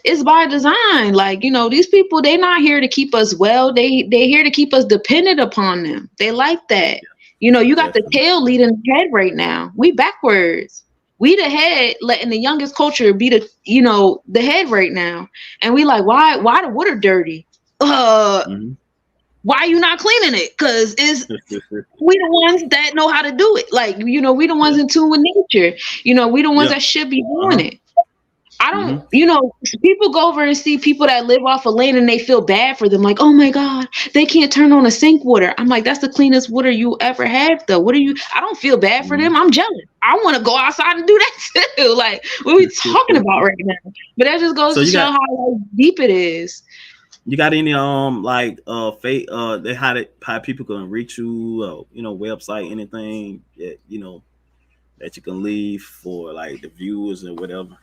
it's by design. Like, you know, these people, they not here to keep us well. They here to keep us dependent upon them. They like that. You know, you got the Definitely. tail leading the head right now. We backwards. We the head letting the youngest culture be the, you know, the head right now. And we like, why the water dirty? Uh Mm-hmm. why you not cleaning it? Cause it's we the ones that know how to do it. Like, you know, we the ones Yeah. in tune with nature. You know, we the ones Yeah. that should be doing Uh-huh. it. I don't, Mm-hmm. people go over and see people that live off of land and they feel bad for them. Like, oh my God, they can't turn on a sink water. I'm like, that's the cleanest water you ever had, though. I don't feel bad for them. Mm-hmm. I'm jealous. I want to go outside and do that too. Like, what are we talking about right now? But that just goes So to you show got how like, deep it is. you got any like fate they how people can reach you, website, anything that that you can leave for like the viewers or whatever.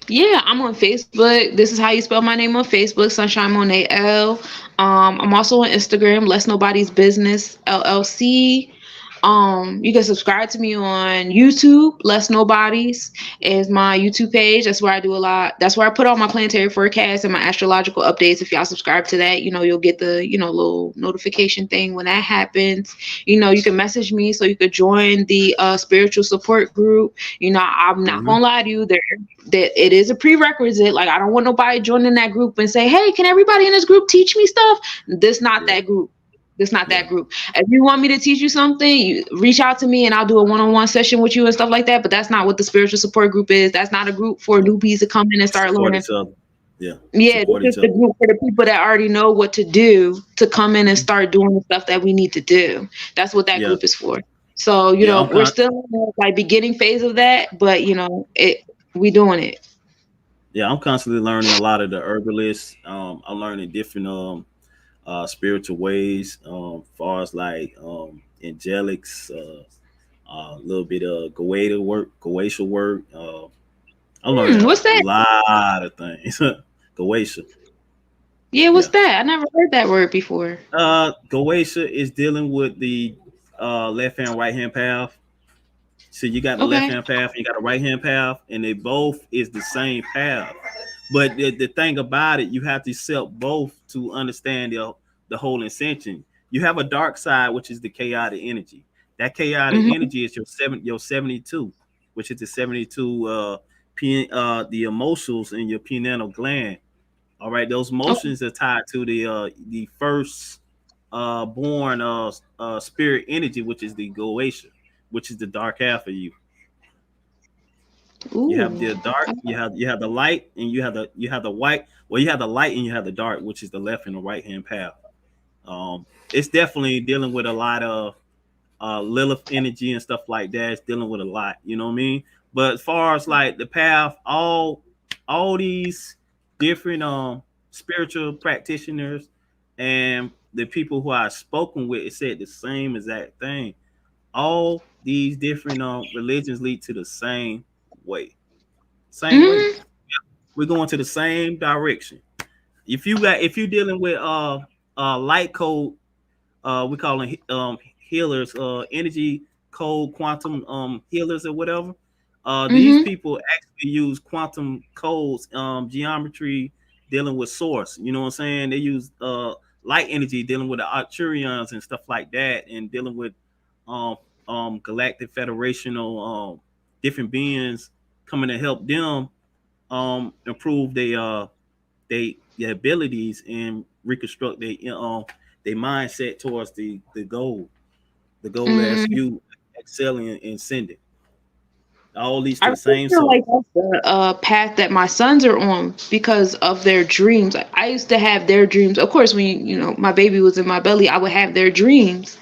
Yeah, I'm on Facebook. This is how you spell my name on Facebook, Sunshine Monet L. I'm also on Instagram, Less Nobody's Business LLC. You can subscribe to me on YouTube. Less Nobodies is my YouTube page. That's where I do a lot. That's where I put all my planetary forecasts and my astrological updates. If y'all subscribe to that, you'll get the, little notification thing when that happens. You can message me so you could join the spiritual support group. I'm not Mm-hmm. gonna lie to you, that it is a prerequisite. Like, I don't want nobody joining that group and say, hey, can everybody in this group teach me stuff? This not Yeah, that group. This not yeah. that group. If you want me to teach you something, you reach out to me and I'll do a one-on-one session with you and stuff like that. But that's not what the spiritual support group is. That's not a group for Yeah. newbies to come in and start Support learning. each other. Yeah, Yeah, support this each is the other. group for the people that already know what to do to come in and Hmm. start doing the stuff that we need to do. That's what that Yeah, group is for. So, yeah. I'm we're con- still in the like beginning phase of that, but we doing it. yeah, I'm constantly learning a lot of the herbalists. I'm learning different spiritual ways, far as like angelics, a little bit of Goetia work. I'm learning a What's that? lot of things. Goetia. Yeah, what's Yeah. that? I never heard that word before. Goetia is dealing with the left hand, right hand path. So you got the left Okay. hand path and you got a right hand path, and they both is the same path. But the thing about it, you have to accept both to understand the whole ascension. You have a dark side, which is the chaotic energy. That chaotic Hmm. energy is your 72, which is the 72 the emotions in your pineal gland. All right, those Okay. motions are tied to the first born spirit energy, which is the Goetia, which is the dark half of you. You have Ooh. the dark, you have the light, and you have the white. Well, you have the light and you have the dark, which is the left and the right hand path. It's definitely dealing with a lot of Lilith energy and stuff like that. It's dealing with a lot, you know what I mean? But as far as like the path, all these different spiritual practitioners and the people who I've spoken with, it said the same exact thing. All these different religions lead to the same way. Same way. Mm-hmm. We're going to the same direction. If you're dealing with light code, we call them healers, energy code quantum healers or whatever. These Mm-hmm. people actually use quantum codes, geometry dealing with source. You know what I'm saying? They use light energy dealing with the Arcturians and stuff like that, and dealing with um, galactic federational different beings coming to help them improve their abilities and reconstruct their mindset towards the goal that's Mm. you excelling and sending all leads I to the really same feel source. like that's the path that my sons are on because of their dreams. Like, I used to have their dreams. Of course, when my baby was in my belly, I would have their dreams,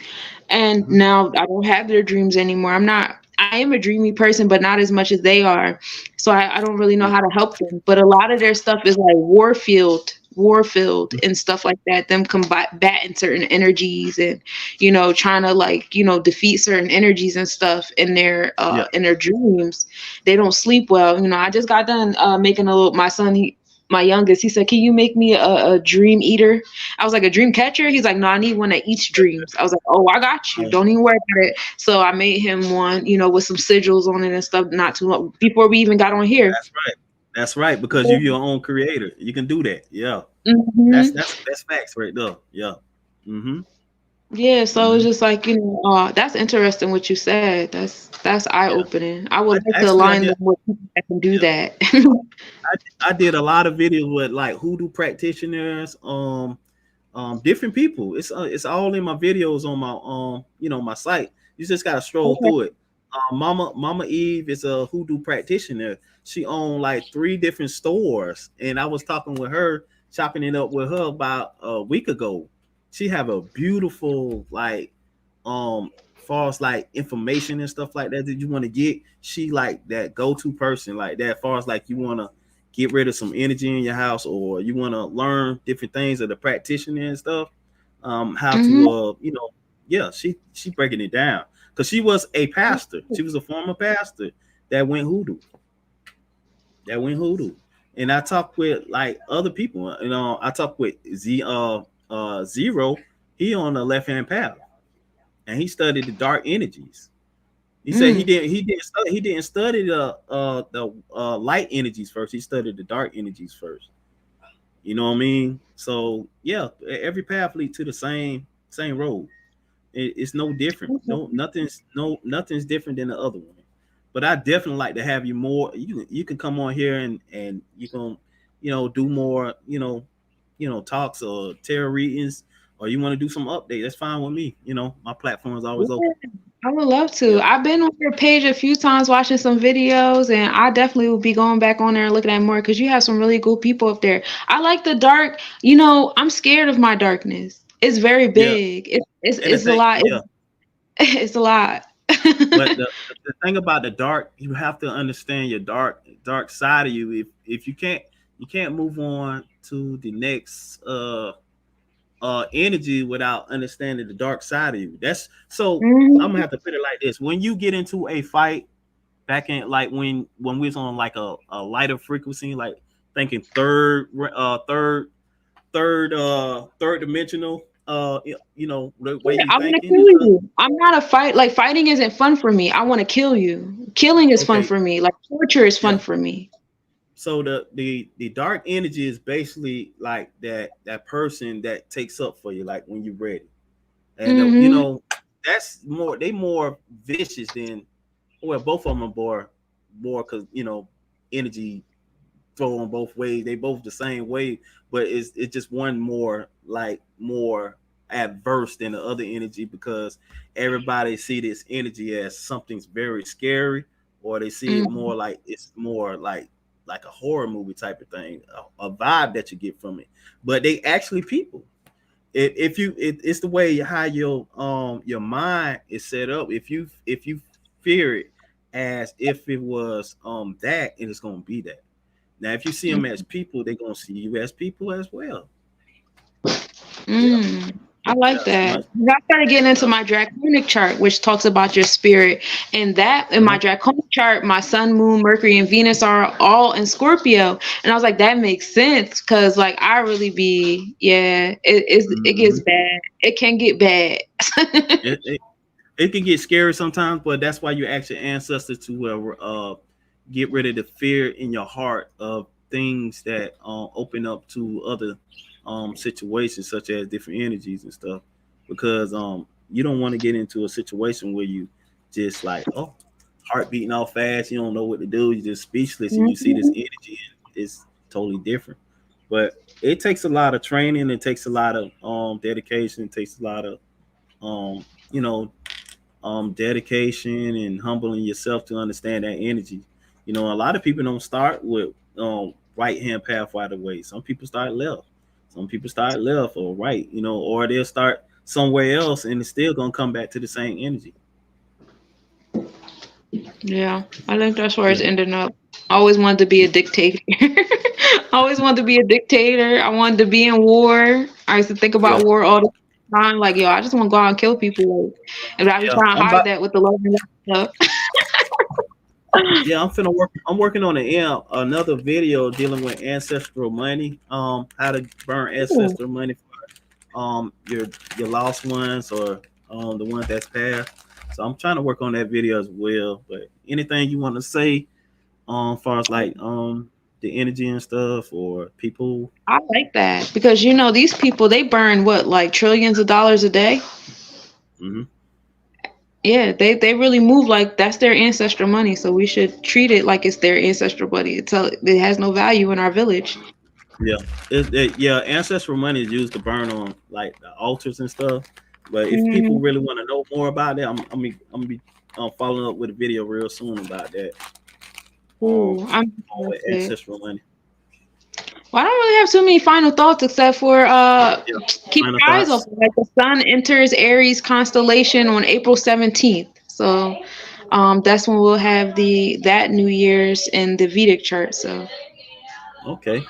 and Mm-hmm. now I don't have their dreams anymore. I'm not. I am a dreamy person, but not as much as they are. So I don't really know Yeah. how to help them. But a lot of their stuff is like Warfield, and stuff like that. Them combating certain energies and trying to like defeat certain energies and stuff Yeah. in their dreams. They don't sleep well. I just got done making a little. My son, my youngest, he said, "Can you make me a dream eater?" I was like, "A dream catcher?" He's like, "No, I need one that eats dreams." I was like, "Oh, I got you. Don't even worry about it." So I made him one, with some sigils on it and stuff. Not too long before we even got on here. That's right. That's right. Because you're your own creator. You can do that. Yeah. That's Hmm. that's that's facts right there. Yeah. Mm-hmm. Yeah, so it's Mm-hmm. just like, that's interesting what you said. That's eye Yeah. opening. I would I like to actually I align did them with people that can do yeah. that. I did a lot of videos with like hoodoo practitioners, different people. It's all in my videos on my my site. You just gotta stroll Okay. through it. Mama Eve is a hoodoo practitioner. She owned like 3 different stores, and I was talking with her, chopping it up with her about a week ago. She have a beautiful like far as like information and stuff like that that you want to get. She like that go-to person like that. Far as like you want to get rid of some energy in your house, or you want to learn different things of the practitioner and stuff. How Mhm. to yeah, she breaking it down because she was a pastor. She was a former pastor that went hoodoo. That went hoodoo. And I talked with like other people. I talked with Zero. He on the left hand path, and he studied the dark energies. He said Mm. he didn't study the light energies first. He studied the dark energies first. You know what I mean? So yeah, every path lead to the same road. It's no different. Nothing's different than the other one. But I definitely like to have you more. You can come on here and you can do more talks or tarot readings, or you want to do some update. That's fine with me. My platform is always open. Yeah, I would love to. Yeah, I've been on your page a few times watching some videos, and I definitely will be going back on there and looking at more because you have some really cool people up there. I like the dark. I'm scared of my darkness. It's very yeah. big. It's And the it's a thing, lot. yeah. It's a lot. But the thing about the dark, you have to understand your dark side of you. If you can't move on to the next energy without understanding the dark side of you. That's so I'm gonna Mhm. have to put it like this. When you get into a fight back in like when we was on like a lighter frequency, like thinking third dimensional, the way Yeah, you I want to thinking and kill stuff. you. I'm not a fight. Like fighting isn't fun for me. I want to kill you. Killing is fun Okay, for me. Like torture is fun yeah. for me. So the dark energy is basically like that person that takes up for you, like when you're ready. And Hmm. that's more vicious than, well, both of them are more because energy throw on both ways. They both the same way, but it's just one more adverse than the other energy because everybody see this energy as something's very scary, or they see it more like it's more like a horror movie type of thing, a vibe that you get from it. But they actually people. It's the way how your mind is set up. If you fear it as if it was that, and it's gonna be that. Now, if you see them as people, they're gonna see you as people as well. Yeah, Mm, I like yeah, that. much. I started getting into Yeah. my draconic chart, which talks about your spirit. And that in my Uh-huh. draconic chart, my sun, moon, Mercury, and Venus are all in Scorpio. And I was like, that makes sense because, like, I really be, yeah, it gets Mhm. bad. It can get bad. It, it it can get scary sometimes, but that's why you ask your ancestors to get rid of the fear in your heart of things that open up to other situations, such as different energies and stuff, because you don't want to get into a situation where you just like, oh, heart beating all fast, you don't know what to do, you're just speechless, and you see this Mhm. energy and it's totally different. But it takes a lot of training, it takes a lot of dedication, it takes a lot of um, you know dedication and humbling yourself to understand that energy. A lot of people don't start with right hand path right away. Some people start left. Some people start left or right, or they'll start somewhere else and it's still gonna come back to the same energy. Yeah, I think that's where it's Yeah, ending up. I always wanted to be a yeah, dictator. I always wanted to be a dictator. I wanted to be in war. I used to think yeah. about war all the time. Like, yo, I just want to go out and kill people. Like, and I be Yeah. trying to I'm hide about. that with the love and stuff. Yeah, I'm finna work. I'm working on another video dealing with ancestral money. How to burn Ooh. ancestral money for your lost ones or the ones that's passed. So I'm trying to work on that video as well. But anything you want to say, as far as like the energy and stuff or people? I like that because these people they burn what like trillions of dollars a day. Hmm. Yeah, they really move like that's their ancestral money. So we should treat it like it's their ancestral money. It has no value in our village. Yeah, yeah. Ancestral money is used to burn on like the altars and stuff. But if people Mhm. really want to know more about it, I'm gonna be following up with a video real soon about that. Ooh, I'm With interested. ancestral money. Well, I don't really have too many final thoughts except for Yeah. keep Final your eyes thoughts. open. Like the sun enters Aries constellation on April 17th. So that's when we'll have the that New Year's in the Vedic chart. So Okay.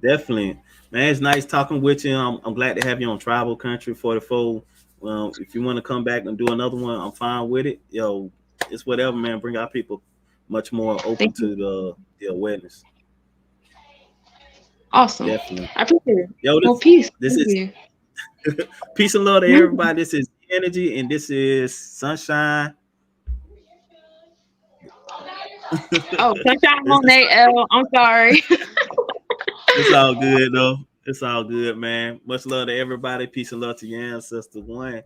Definitely, man. It's nice talking with you. I'm glad to have you on Tribal Country 44. If you want to come back and do another one, I'm fine with it. Yo, it's whatever, man. Bring our people much more open thank you. to the awareness. Awesome. Definitely. I appreciate it. Yo, Well, this peace. this Thank is you. peace and love to Mhm. everybody. This is energy, and this is sunshine. Oh, Sunshine It's, it's Monet L. I'm sorry. it's all good though. It's all good, man. Much love to everybody. Peace and love to your ancestors. One.